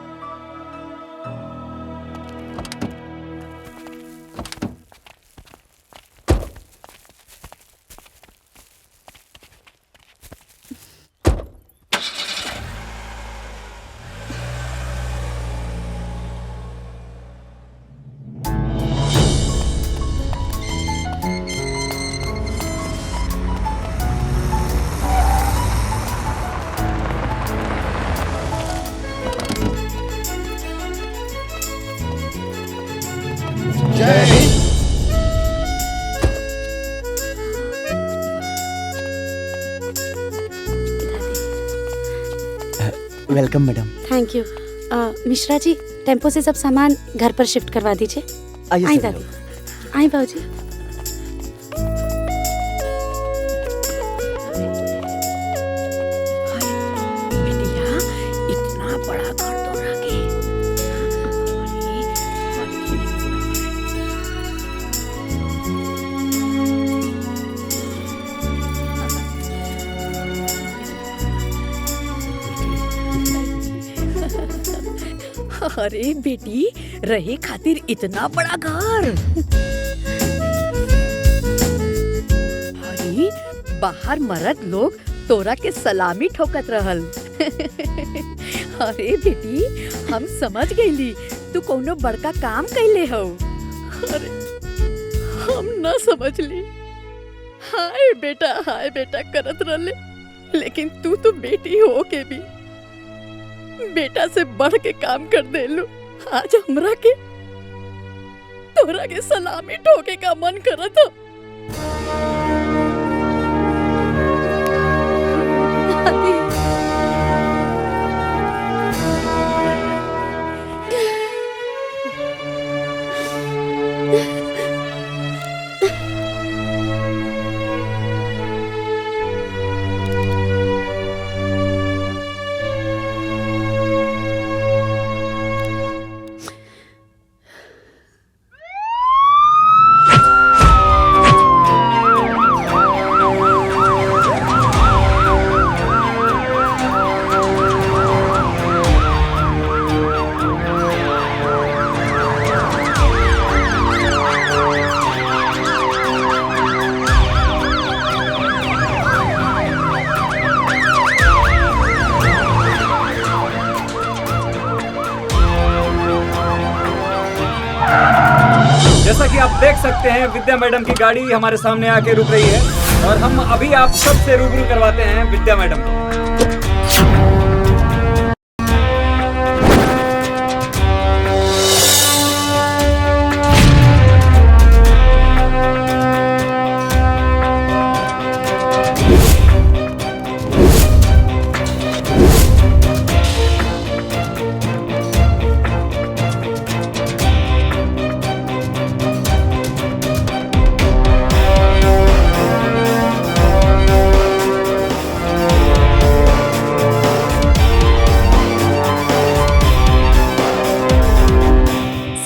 Welcome madam. Thank you. Mishra ji, tempo से सब सामान घर पर शिफ्ट करवा दीजिए। आइए आई सर। दादी, आई बाबूजी। इतना बड़ा घर तो रखे। अरे बेटी, रहे खातिर इतना बड़ा घर। अरे बाहर मर्द लोग तोरा के सलामी ठोकत रहल। अरे बेटी, हम समझ गईली तू कोनो बड़का काम कैले हो। अरे हम ना समझली। हाय बेटा करत रहले, लेकिन तू तो बेटी हो के भी बेटा से बढ़ के काम कर देलू। आज हमरा के तोरा के सलामी ठोके का मन करत हो। देख सकते हैं विद्या मैडम की गाड़ी हमारे सामने आके रुक रही है और हम अभी आप सबसे रूबरू करवाते हैं विद्या मैडम को।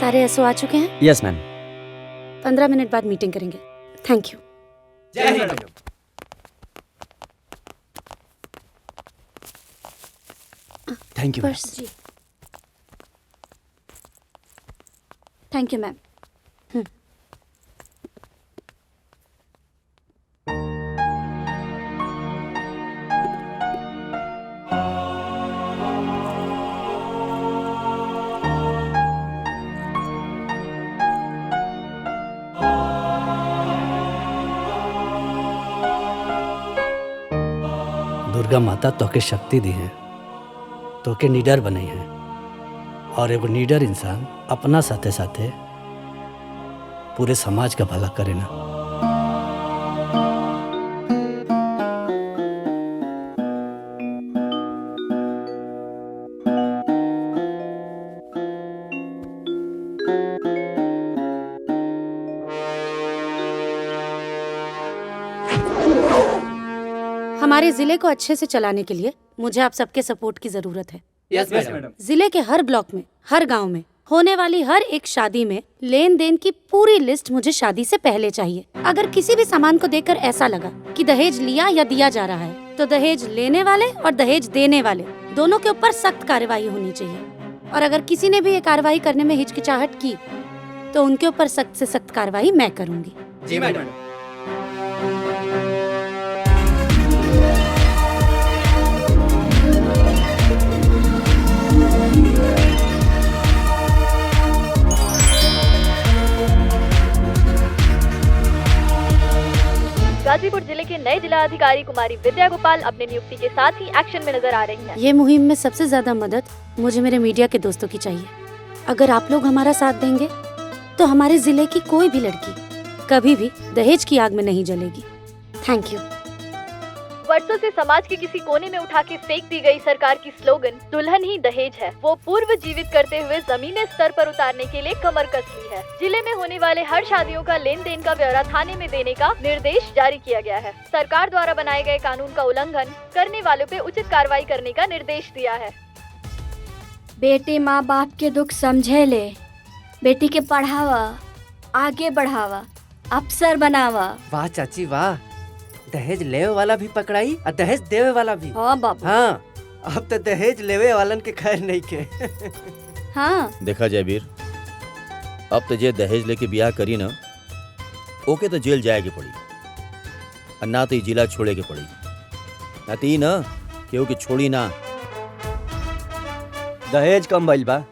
सारे एसओ आ चुके हैं। Yes ma'am. 15 मिनट बाद मीटिंग करेंगे। Thank you. जय हिंद। Thank you. पर्स जी। Thank you ma'am. दुर्गा माता तोके शक्ति दी है, तोके नीडर बने हैं और एगो नीडर इंसान अपना साथे साथे पूरे समाज का भला करे ना। हमारे जिले को अच्छे से चलाने के लिए मुझे आप सबके सपोर्ट की जरूरत है। Yes madam. जिले के हर ब्लॉक में, हर गांव में होने वाली हर एक शादी में लेन देन की पूरी लिस्ट मुझे शादी से पहले चाहिए। अगर किसी भी सामान को देखकर ऐसा लगा कि दहेज लिया या दिया जा रहा है, तो दहेज लेने वाले और दहेज देने वाले दोनों के ऊपर सख्त कार्रवाई होनी चाहिए। और अगर किसी ने भी ये कार्रवाई करने में हिचकिचाहट की, तो उनके ऊपर सख्त से सख्त कार्रवाई मैं करूंगी। जी मैडम। गाजीपुर जिले के नए जिला अधिकारी कुमारी विद्या गोपाल अपने नियुक्ति के साथ ही एक्शन में नजर आ रही हैं। ये मुहिम में सबसे ज्यादा मदद मुझे मेरे मीडिया के दोस्तों की चाहिए। अगर आप लोग हमारा साथ देंगे तो हमारे जिले की कोई भी लड़की कभी भी दहेज की आग में नहीं जलेगी। Thank you. वर्षों से समाज के किसी कोने में उठा के फेंक दी गई सरकार की स्लोगन दुल्हन ही दहेज है, वो पूर्व जीवित करते हुए जमीनी स्तर पर उतारने के लिए कमर कस ली है। जिले में होने वाले हर शादियों का लेन देन का ब्यौरा थाने में देने का निर्देश जारी किया गया है। सरकार द्वारा बनाए गए कानून का उल्लंघन करने वालों पे उचित कार्रवाई करने का निर्देश दिया है। बेटी माँ बाप के दुख समझे ले, बेटी के पढ़ावा, आगे बढ़ावा, अफसर बनावा। वाह चाची वाह, दहेज लेवे वाला भी पकड़ाई और दहेज देवे वाला भी। हाँ बाबू। हाँ, अब तो दहेज लेवे वालन के खैर नहीं के। हाँ देखा जयवीर, अब तो जे दहेज लेके ब्याह करी ना, ओके तो जेल जाए के पड़ी और ना तो जिला छोड़े के पड़ी, ना तो ना केहू के छोड़ी ना। दहेज कम भइल बा।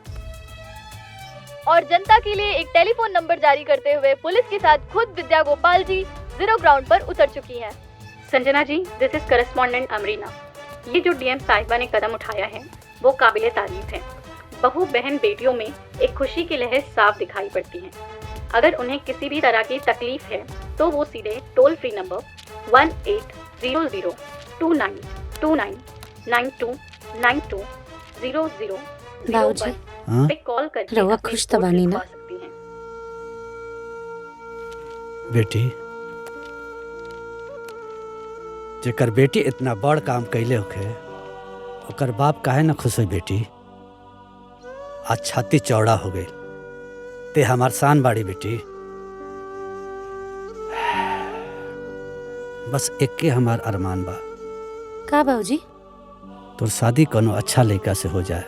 और जनता के लिए एक टेलीफोन नंबर जारी करते हुए पुलिस के साथ खुद विद्या गोपाल जी जीरो ग्राउंड पर उतर चुकी हैं। संजना जी, दिस इज करस्पॉन्डेंट अमरीना। ये जो डीएम साहिबा ने कदम उठाया है वो काबिले तारीफ है। बहू बहन बेटियों में एक खुशी की लहर साफ दिखाई पड़ती है। अगर उन्हें किसी भी तरह की तकलीफ है तो वो सीधे टोल फ्री नंबर 18002929929200 बाबूजी, पे कॉल करके रवा अपनी खुश रिपोर्ट तबानी ना। लिखवा सकती हैं। बेटी, जेकर बेटी इतना बड़ काम कैले होखे, ओकर बाप काहे ना खुश होई बेटी। आज छाती चौड़ा हो गई, ते हमार शान बाड़ी बेटी। बस एक के हमार अरमान बा, का बाबूजी? तोर शादी कोनो अच्छा लड़का से हो जाए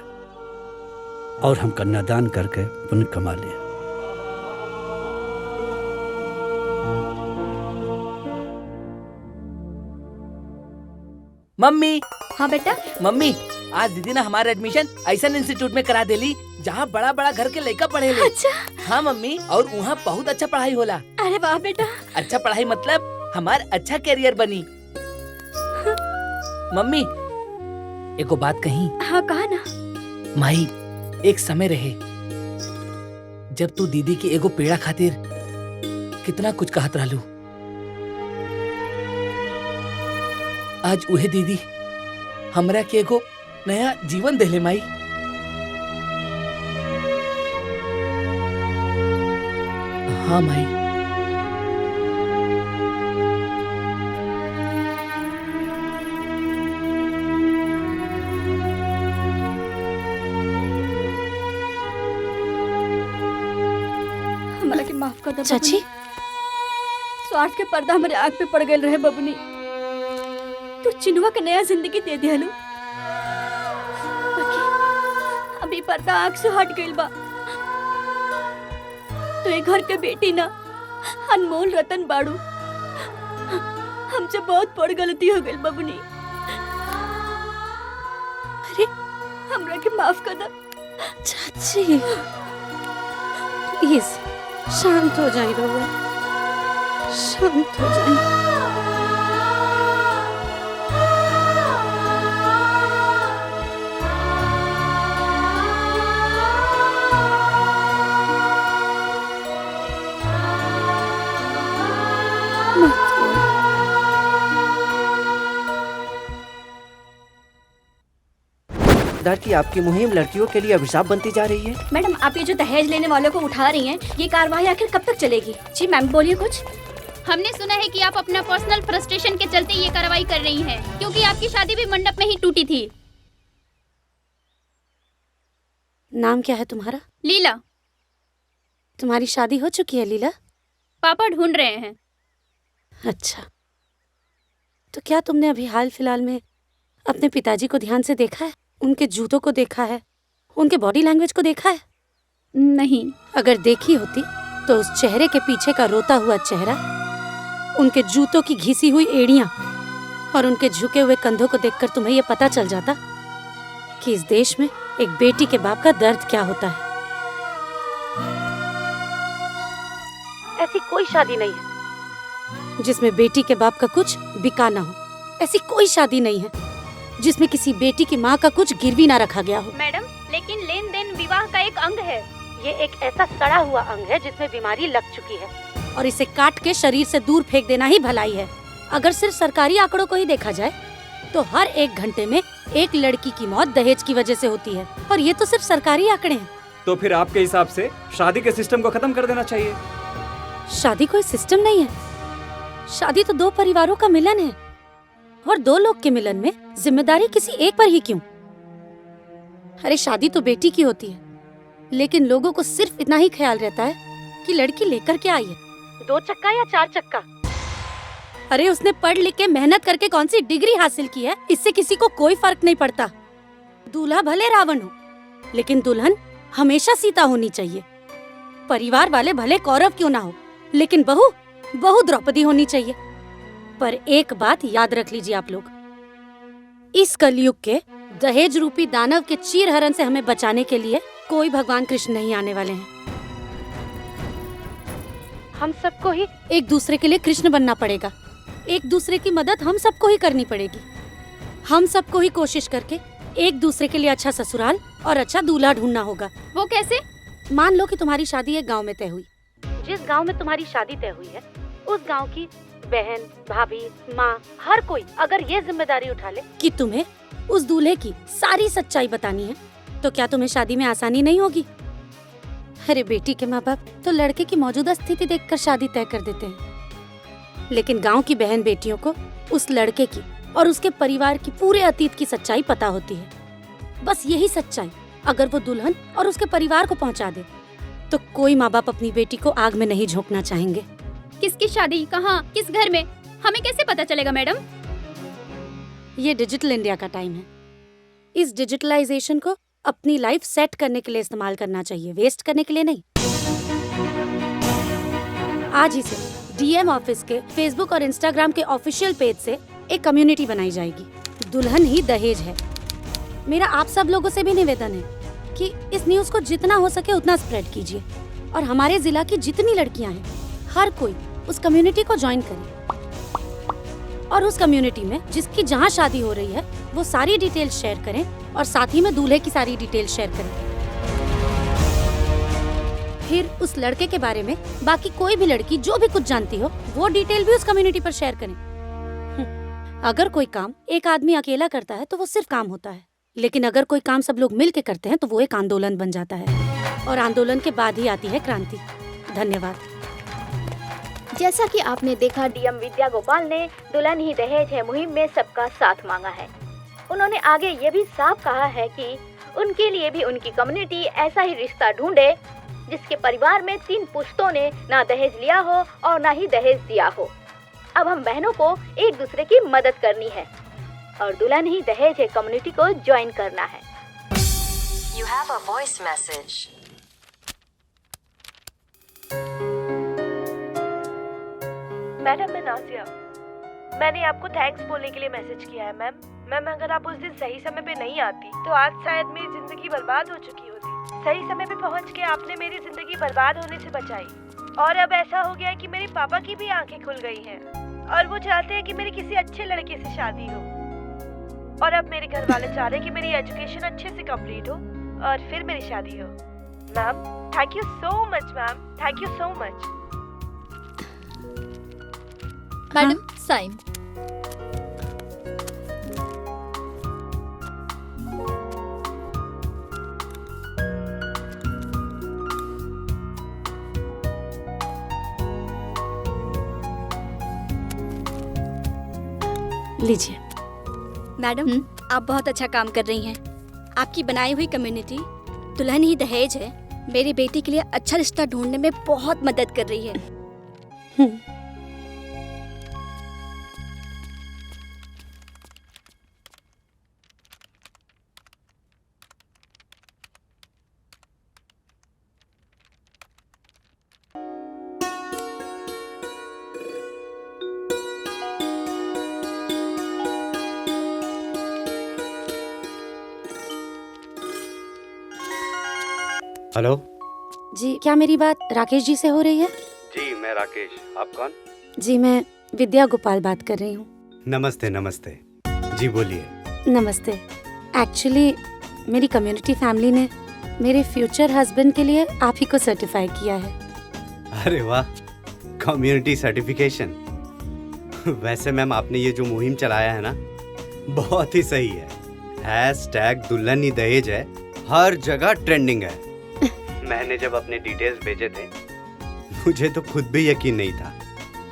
और हम कन्यादान करके पुण्य कमा लिए। मम्मी। हाँ बेटा। मम्मी, आज दीदी ने हमारा एडमिशन ऐसा इंस्टीट्यूट में करा देली जहाँ बड़ा बड़ा घर के लड़का पढ़े ले। अच्छा। हाँ मम्मी, और वहाँ बहुत अच्छा पढ़ाई होला। अरे वाह बेटा। अच्छा पढ़ाई मतलब हमार अच्छा करियर बनी। मम्मी, एको बात कही। हाँ कहा ना। माई, एक समय रहे जब तू दीदी की एगो पेड़ा खातिर कितना कुछ कहत रहलू। आज उहे दीदी हमरा के एगो नया जीवन देले माई। हाँ माई। हमरा के माफ कर दे चाची। स्वार्थ के पर्दा हमारे आँख पे पड़ गए रहे बबुनी। तू चिनुआ के नया जिंदगी दे दिया अभी पर्दा आँख से हट गइल बा। तो ये घर के बेटी ना अनमोल रतन बाड़ू। हमसे बहुत बड़ गलती हो गई बबुनी। अरे हमरा के माफ कर दे चाची। प्लीज शांत हो जाए रहुआ, शांत हो जाए। सरदार की आपकी मुहिम लड़कियों के लिए अभिशाप बनती जा रही है। मैडम, आप ये जो दहेज लेने वालों को उठा रही हैं, ये कार्रवाई आखिर कब तक चलेगी? जी मैम, बोलिए कुछ। हमने सुना है कि आप अपना पर्सनल फ्रस्ट्रेशन के चलते ये कार्रवाई कर रही हैं, क्योंकि आपकी शादी भी मंडप में ही टूटी थी। नाम क्या है तुम्हारा? लीला। तुम्हारी शादी हो चुकी है लीला? पापा ढूंढ रहे हैं। अच्छा, तो क्या तुमने अभी हाल फिलहाल में अपने पिताजी को ध्यान से देखा है? उनके जूतों को देखा है? उनके बॉडी लैंग्वेज को देखा है? नहीं। अगर देखी होती तो उस चेहरे के पीछे का रोता हुआ चेहरा, उनके जूतों की घिसी हुई एड़ियां और उनके झुके हुए कंधों को देखकर तुम्हें यह पता चल जाता कि इस देश में एक बेटी के बाप का दर्द क्या होता है। ऐसी कोई शादी नहीं है जिसमें बेटी के बाप का कुछ बिका ना हो। ऐसी कोई शादी नहीं है जिसमें किसी बेटी की माँ का कुछ गिरवी ना रखा गया हो। मैडम, लेकिन लेन देन विवाह का एक अंग है। ये एक ऐसा सड़ा हुआ अंग है जिसमें बीमारी लग चुकी है और इसे काट के शरीर से दूर फेंक देना ही भलाई है। अगर सिर्फ सरकारी आंकड़ों को ही देखा जाए तो हर 1 घंटे में एक लड़की की मौत दहेज की वजह से होती है, और ये तो सिर्फ सरकारी आंकड़े हैं। तो फिर आपके हिसाब से शादी के सिस्टम को खत्म कर देना चाहिए। शादी कोई सिस्टम नहीं है। शादी तो 2 परिवारों का मिलन है, और 2 लोग के मिलन में जिम्मेदारी किसी एक पर ही क्यों? अरे शादी तो बेटी की होती है, लेकिन लोगों को सिर्फ इतना ही ख्याल रहता है कि लड़की लेकर क्या आई है, 2 चक्का या 4 चक्का। अरे उसने पढ़ लिख के मेहनत करके कौन सी डिग्री हासिल की है, इससे किसी को कोई फर्क नहीं पड़ता। दूल्हा भले रावण हो, लेकिन दुल्हन हमेशा सीता होनी चाहिए। परिवार वाले भले कौरव क्यों ना हो, लेकिन बहू द्रौपदी होनी चाहिए। पर एक बात याद रख लीजिए आप लोग, इस कलयुग के दहेज रूपी दानव के चीरहरण से हमें बचाने के लिए कोई भगवान कृष्ण नहीं आने वाले हैं। हम सबको ही एक दूसरे के लिए कृष्ण बनना पड़ेगा। एक दूसरे की मदद हम सबको ही करनी पड़ेगी। हम सबको ही कोशिश करके एक दूसरे के लिए अच्छा ससुराल और अच्छा दूल्हा ढूंढना होगा। वो कैसे? मान लो कि तुम्हारी शादी एक गांव में तय हुई। जिस गांव में तुम्हारी शादी तय हुई है, उस गांव की बहन, भाभी, माँ, हर कोई अगर ये जिम्मेदारी उठा ले कि तुम्हें उस दूल्हे की सारी सच्चाई बतानी है, तो क्या तुम्हें शादी में आसानी नहीं होगी? अरे बेटी के माँ बाप तो लड़के की मौजूदा स्थिति देखकर शादी तय कर देते हैं, लेकिन गांव की बहन बेटियों को उस लड़के की और उसके परिवार की पूरे अतीत की सच्चाई पता होती है। बस यही सच्चाई अगर वो दुल्हन और उसके परिवार को पहुंचा दे, तो कोई माँ बाप अपनी बेटी को आग में नहीं झोंकना चाहेंगे। किसकी शादी, कहाँ, किस घर में, हमें कैसे पता चलेगा मैडम? ये डिजिटल इंडिया का टाइम है। इस डिजिटलाइजेशन को अपनी लाइफ सेट करने के लिए इस्तेमाल करना चाहिए, वेस्ट करने के लिए नहीं। आज ही से डीएम ऑफिस के फेसबुक और इंस्टाग्राम के ऑफिशियल पेज से एक कम्युनिटी बनाई जाएगी। दुल्हन ही दहेज है। मेरा आप सब लोगों से भी निवेदन है कि इस न्यूज़ को जितना हो सके उतना स्प्रेड कीजिए और हमारे जिला की जितनी लड़कियां हैं हर कोई उस कम्युनिटी को ज्वाइन करे और उस कम्युनिटी में जिसकी जहां शादी हो रही है वो सारी डिटेल्स शेयर करें और साथ ही में दूल्हे की सारी डिटेल्स शेयर करें। फिर उस लड़के के बारे में बाकी कोई भी लड़की जो भी कुछ जानती हो वो डिटेल भी उस कम्युनिटी पर शेयर करें। अगर कोई काम एक आदमी अकेला करता है तो वो सिर्फ काम होता है, लेकिन अगर कोई काम सब लोग मिल के करते हैं तो वो एक आंदोलन बन जाता है और आंदोलन के बाद ही आती है क्रांति। धन्यवाद। जैसा कि आपने देखा, डीएम विद्या गोपाल ने दुल्हन ही दहेज है मुहिम में सबका साथ मांगा है। उन्होंने आगे ये भी साफ कहा है कि उनके लिए भी उनकी कम्युनिटी ऐसा ही रिश्ता ढूंढे जिसके परिवार में 3 पुश्तों ने ना दहेज लिया हो और ना ही दहेज दिया हो। अब हम बहनों को एक दूसरे की मदद करनी है और दुल्हन ही दहेज है कम्युनिटी को ज्वाइन करना है। You have a voice message. Madam, मैं नाजिया। मैंने आपको थैंक्स बोलने के लिए मैसेज किया है मैम। मैम, अगर आप उस दिन सही समय पे नहीं आती तो आज शायद मेरी जिंदगी बर्बाद हो चुकी होती। सही समय पे पहुंच के आपने मेरी जिंदगी बर्बाद होने से बचाई और अब ऐसा हो गया है कि मेरे पापा की भी आंखें खुल गई हैं और वो चाहते हैं कि मेरी किसी अच्छे लड़के से शादी हो और अब मेरे घर वाले चाह रहे हैं कि मेरी एजुकेशन अच्छे से कंप्लीट हो और फिर मेरी शादी हो। Ma'am, thank you so much ma'am, thank you so much. Madam, sign. लीजिए। मैडम, आप बहुत अच्छा काम कर रही हैं। आपकी बनाई हुई कम्युनिटी दुल्हन ही दहेज है मेरी बेटी के लिए अच्छा रिश्ता ढूंढने में बहुत मदद कर रही है। हेलो जी, क्या मेरी बात राकेश जी से हो रही है? जी, मैं राकेश। आप कौन? जी, मैं विद्या गोपाल बात कर रही हूँ। नमस्ते नमस्ते। जी बोलिए। नमस्ते। एक्चुअली मेरी कम्युनिटी फैमिली ने मेरे फ्यूचर हस्बैंड के लिए आप ही को सर्टिफाई किया है। अरे वाह, कम्युनिटी सर्टिफिकेशन। वैसे मैम, आपने ये जो मुहिम चलाया है ना, बहुत ही सही है। हैशटैग दुल्हन ही दहेज है हर जगह ट्रेंडिंग है। मैंने जब अपने डिटेल्स भेजे थे मुझे तो खुद भी यकीन नहीं था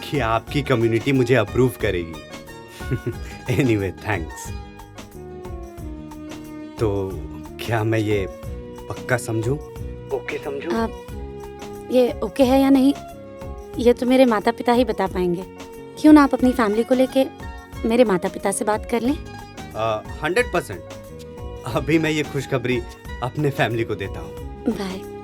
कि आपकी कम्युनिटी मुझे अप्रूव करेगी। Anyway, thanks. तो क्या मैं ये पक्का समझूं? ओके समझूं? आप ये ओके है या नहीं ये तो मेरे माता पिता ही बता पाएंगे। क्यों ना आप अपनी फैमिली को लेके मेरे माता पिता से बात कर लें? 100%। अभी मैं ये खुशखबरी अपने फैमिली को देता हूँ। बाय।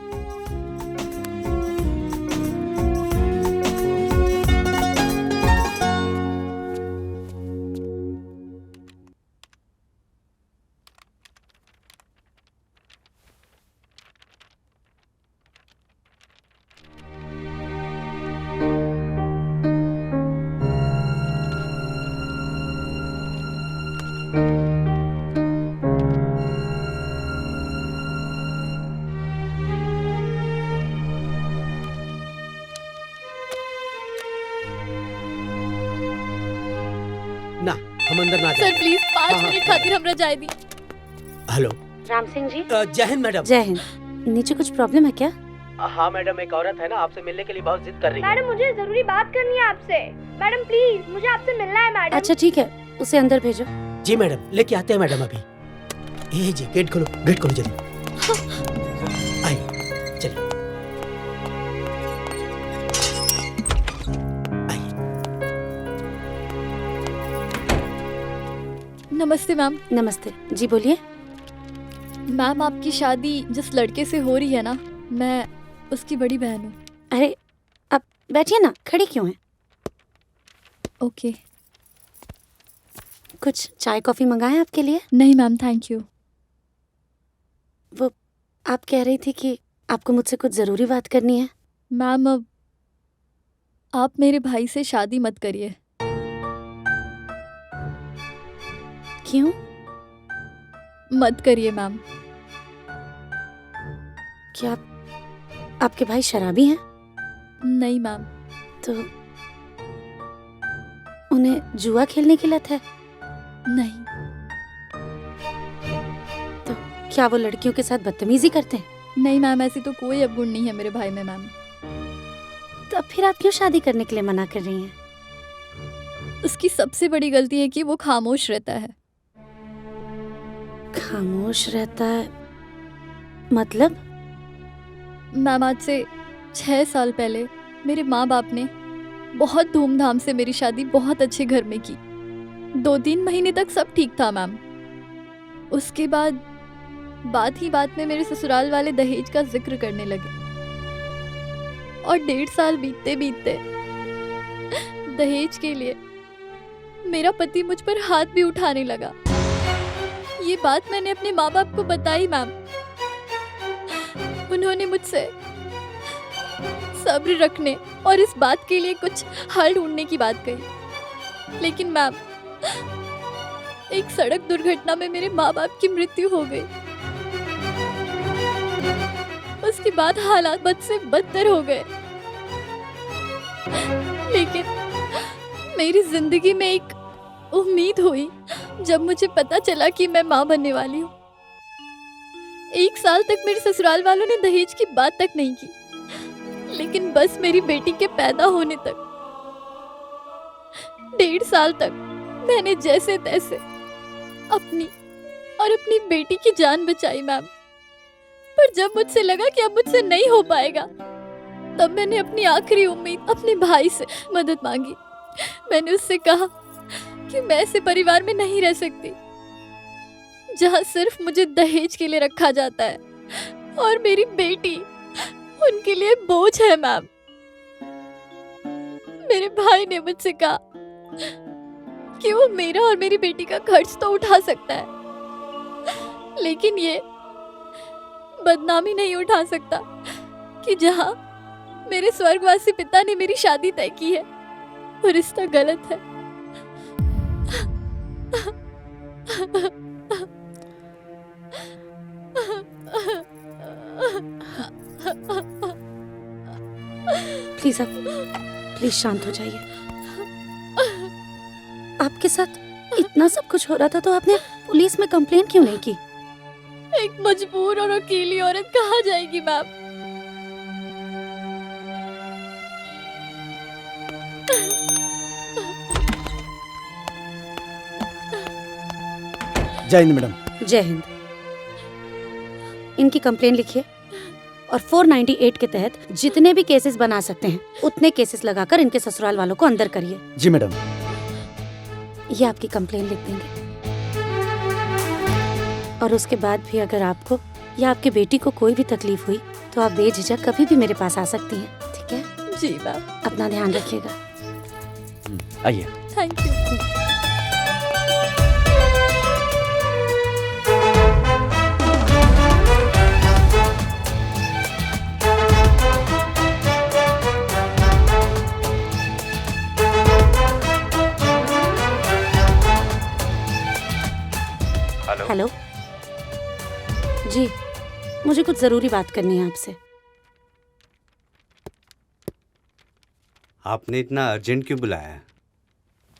ना, हम अंदर ना सर प्लीज 5 मिनट खातिर हमरा जाए दी। हेलो राम सिंह जी। जय हिंद मैडम। जय हिंद। नीचे कुछ प्रॉब्लम है क्या? हाँ मैडम, एक औरत है ना आपसे मिलने के लिए बहुत जिद कर रही है। मैडम, मुझे जरूरी बात करनी है आपसे। मैडम प्लीज, मुझे आपसे मिलना है मैडम। अच्छा ठीक है, उसे अंदर भेजो। जी मैडम, लेके आते हैं मैडम अभी। ये जी, गेट खोलो, गेट खोलो जल्दी। आइए, चलिए। नमस्ते मैम। नमस्ते जी, बोलिए। मैम, आपकी शादी जिस लड़के से हो रही है ना, मैं उसकी बड़ी बहन हूँ। अरे अब बैठिए ना, खड़ी क्यों है? ओके। कुछ चाय कॉफी मंगाएं आपके लिए? नहीं मैम, थैंक यू। वो आप कह रही थी कि आपको मुझसे कुछ ज़रूरी बात करनी है। मैम अब आप मेरे भाई से शादी मत करिए। क्यों? मत करिए मैम। क्या आपके भाई शराबी हैं? नहीं मैम। तो उन्हें जुआ खेलने की लत है? नहीं। तो क्या वो लड़कियों के साथ बदतमीजी करते हैं? नहीं मैम, ऐसी तो कोई अवगुण नहीं है मेरे भाई में मैम। तो अब फिर आप क्यों शादी करने के लिए मना कर रही हैं? उसकी सबसे बड़ी गलती है कि वो खामोश रहता है। खामोश रहता है मतलब? मैम आज से 6 साल पहले मेरे माँ बाप ने बहुत धूमधाम से मेरी शादी बहुत अच्छे घर में की। 2-3 महीने तक सब ठीक था मैम। उसके बाद बात ही बात में मेरे ससुराल वाले दहेज का जिक्र करने लगे और 1.5 साल बीतते बीतते दहेज के लिए मेरा पति मुझ पर हाथ भी उठाने लगा। ये बात मैंने अपने माँ बाप को बताई मैम। उन्होंने मुझसे सब्र रखने और इस बात के लिए कुछ हल ढूंढने की बात कही, लेकिन मैम एक सड़क दुर्घटना में मेरे माँ बाप की मृत्यु हो गई। उसके बाद हालात बद से बदतर हो गए, लेकिन मेरी जिंदगी में एक उम्मीद हुई जब मुझे पता चला कि मैं माँ बनने वाली हूँ। 1 साल तक मेरे ससुराल वालों ने दहेज की बात तक नहीं की, लेकिन बस मेरी बेटी के पैदा होने तक 1.5 साल तक मैंने जैसे तैसे अपनी और अपनी बेटी की जान बचाई मैम। पर जब मुझसे लगा कि अब मुझसे नहीं हो पाएगा, तब मैंने अपनी आखिरी उम्मीद अपने भाई से मदद मांगी। मैंने उससे कहा कि मैं ऐसे परिवार में नहीं रह सकती जहां सिर्फ मुझे दहेज के लिए रखा जाता है और मेरी बेटी उनके लिए बोझ है मैम। मेरे भाई ने मुझसे कहा कि वो मेरा और मेरी बेटी का खर्च तो उठा सकता है, लेकिन ये बदनामी नहीं उठा सकता कि जहां मेरे स्वर्गवासी पिता ने मेरी शादी तय की है वो रिश्ता गलत है। प्लीज आप प्लीज शांत हो जाइए। आपके साथ इतना सब कुछ हो रहा था तो आपने पुलिस में कंप्लेन क्यों नहीं की? एक मजबूर और अकेली औरत कहाँ जाएगी मैम? जय हिंद मैडम। जय हिंद। इनकी कंप्लेन लिखिए और 498 के तहत जितने भी केसेस बना सकते हैं उतने केसेस लगाकर इनके ससुराल वालों को अंदर करिए। जी मैडम। ये आपकी कंप्लेन लिख देंगे और उसके बाद भी अगर आपको या आपकी बेटी को कोई भी तकलीफ हुई तो आप बेझिझक कभी भी मेरे पास आ सकती हैं, ठीक है? जी मैम। अपना ध्यान रखिएगा। आइए। Thank you. हेलो जी, मुझे कुछ जरूरी बात करनी है आपसे। आपने इतना अर्जेंट क्यों बुलाया?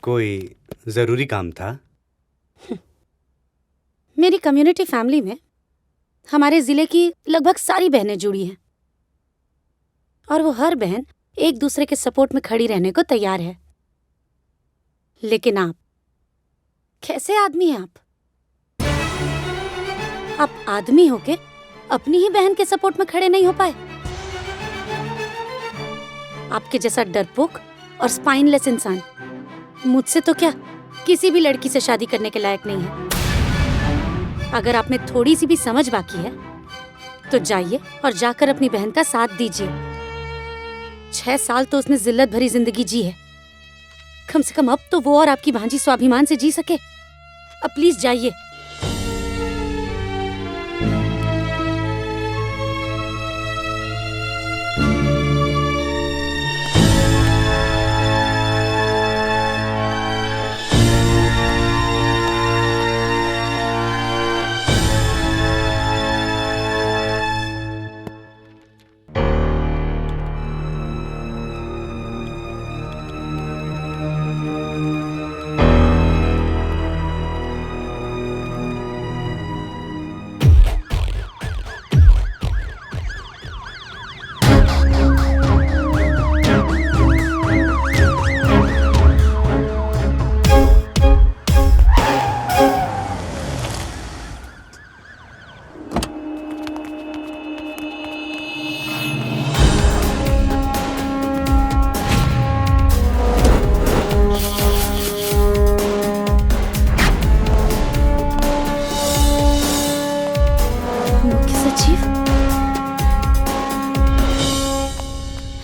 कोई जरूरी काम था? मेरी कम्युनिटी फैमिली में हमारे जिले की लगभग सारी बहनें जुड़ी हैं और वो हर बहन एक दूसरे के सपोर्ट में खड़ी रहने को तैयार है, लेकिन आप कैसे आदमी हैं? आप आदमी होके अपनी ही बहन के सपोर्ट में खड़े नहीं हो पाए? आपके जैसा डरपोक और स्पाइनलेस इंसान मुझसे तो क्या किसी भी लड़की से शादी करने के लायक नहीं है। अगर आप में थोड़ी सी भी समझ बाकी है तो जाइए और जाकर अपनी बहन का साथ दीजिए। 6 साल तो उसने जिल्लत भरी जिंदगी जी है, कम से कम अब तो वो और आपकी भांजी स्वाभिमान से जी सके। अब प्लीज जाइए।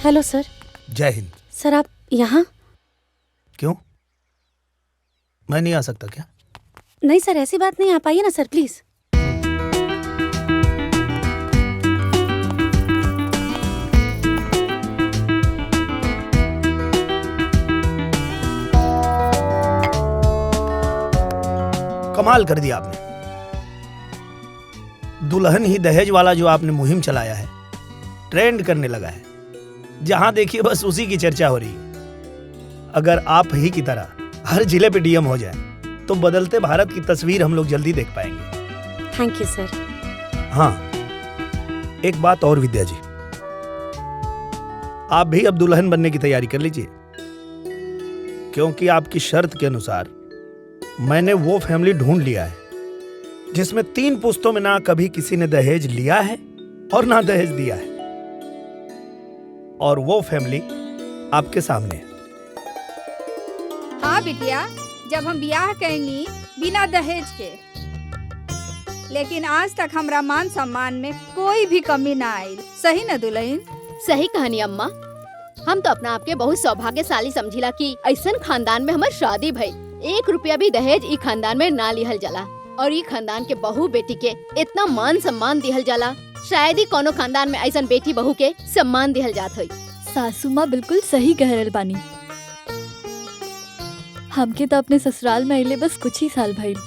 हेलो सर। जय हिंद। सर आप यहाँ? क्यों, मैं नहीं आ सकता क्या? नहीं सर, ऐसी बात नहीं, आप आइए ना सर प्लीज। कमाल कर दिया आपने। दुल्हन ही दहेज वाला जो आपने मुहिम चलाया है ट्रेंड करने लगा है। जहां देखिए बस उसी की चर्चा हो रही है। अगर आप ही की तरह हर जिले पे डीएम हो जाए तो बदलते भारत की तस्वीर हम लोग जल्दी देख पाएंगे। थैंक यू सर। हाँ, एक बात और विद्या जी, आप भी अब दुल्हन बनने की तैयारी कर लीजिए, क्योंकि आपकी शर्त के अनुसार मैंने वो फैमिली ढूंढ लिया है जिसमें 3 पुश्तों में ना कभी किसी ने दहेज लिया है और ना दहेज दिया है, और वो फैमिली आपके सामने है। हाँ बिटिया, जब हम ब्याह कैनी बिना दहेज के, लेकिन आज तक हमरा मान सम्मान में कोई भी कमी ना आई। सही न दुल्हन? सही कहानी अम्मा। हम तो अपना आपके बहुत सौभाग्यशाली समझिला कि ऐसन खानदान में हमार शादी भई। 1 रुपया भी दहेज ई खानदान में ना लिहल जाला, और ई खानदान के बहू बेटी के इतना मान सम्मान दिहल जाला, शायद ही कोनो खानदान में ऐसा बेटी बहू के सम्मान दिहल जात हुई। सासू माँ बिल्कुल सही कह रहल बानी। हमके तो अपने ससुराल में अइले बस कुछ ही साल भइल,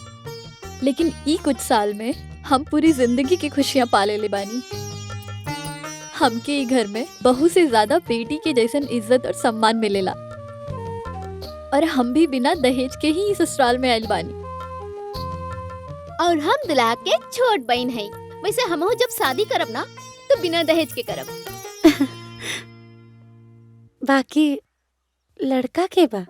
लेकिन ई कुछ साल में हम पूरी जिंदगी की खुशियाँ पाले ले बानी। हमके ई घर में बहू से ज्यादा बेटी के जैसन इज्जत और सम्मान मिलेला, और हम भी बिना दहेज के ही ससुराल में आइल बानी। और हम दुल्हा के छोट बहन है। वैसे हमहू जब शादी करब ना तो बिना दहेज के करब। बाकी लड़का के बा?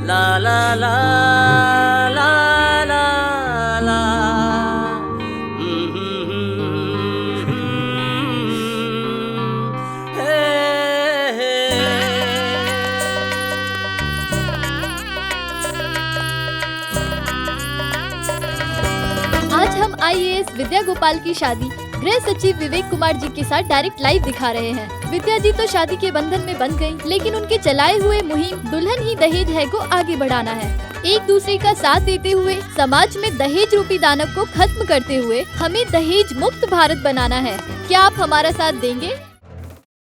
ला ला ला IAS विद्या गोपाल की शादी गृह सचिव विवेक कुमार जी के साथ डायरेक्ट लाइव दिखा रहे हैं। विद्या जी तो शादी के बंधन में बंध गयी, लेकिन उनके चलाए हुए मुहिम दुल्हन ही दहेज है को आगे बढ़ाना है। एक दूसरे का साथ देते हुए समाज में दहेज रूपी दानव को खत्म करते हुए हमें दहेज मुक्त भारत बनाना है। क्या आप हमारा साथ देंगे?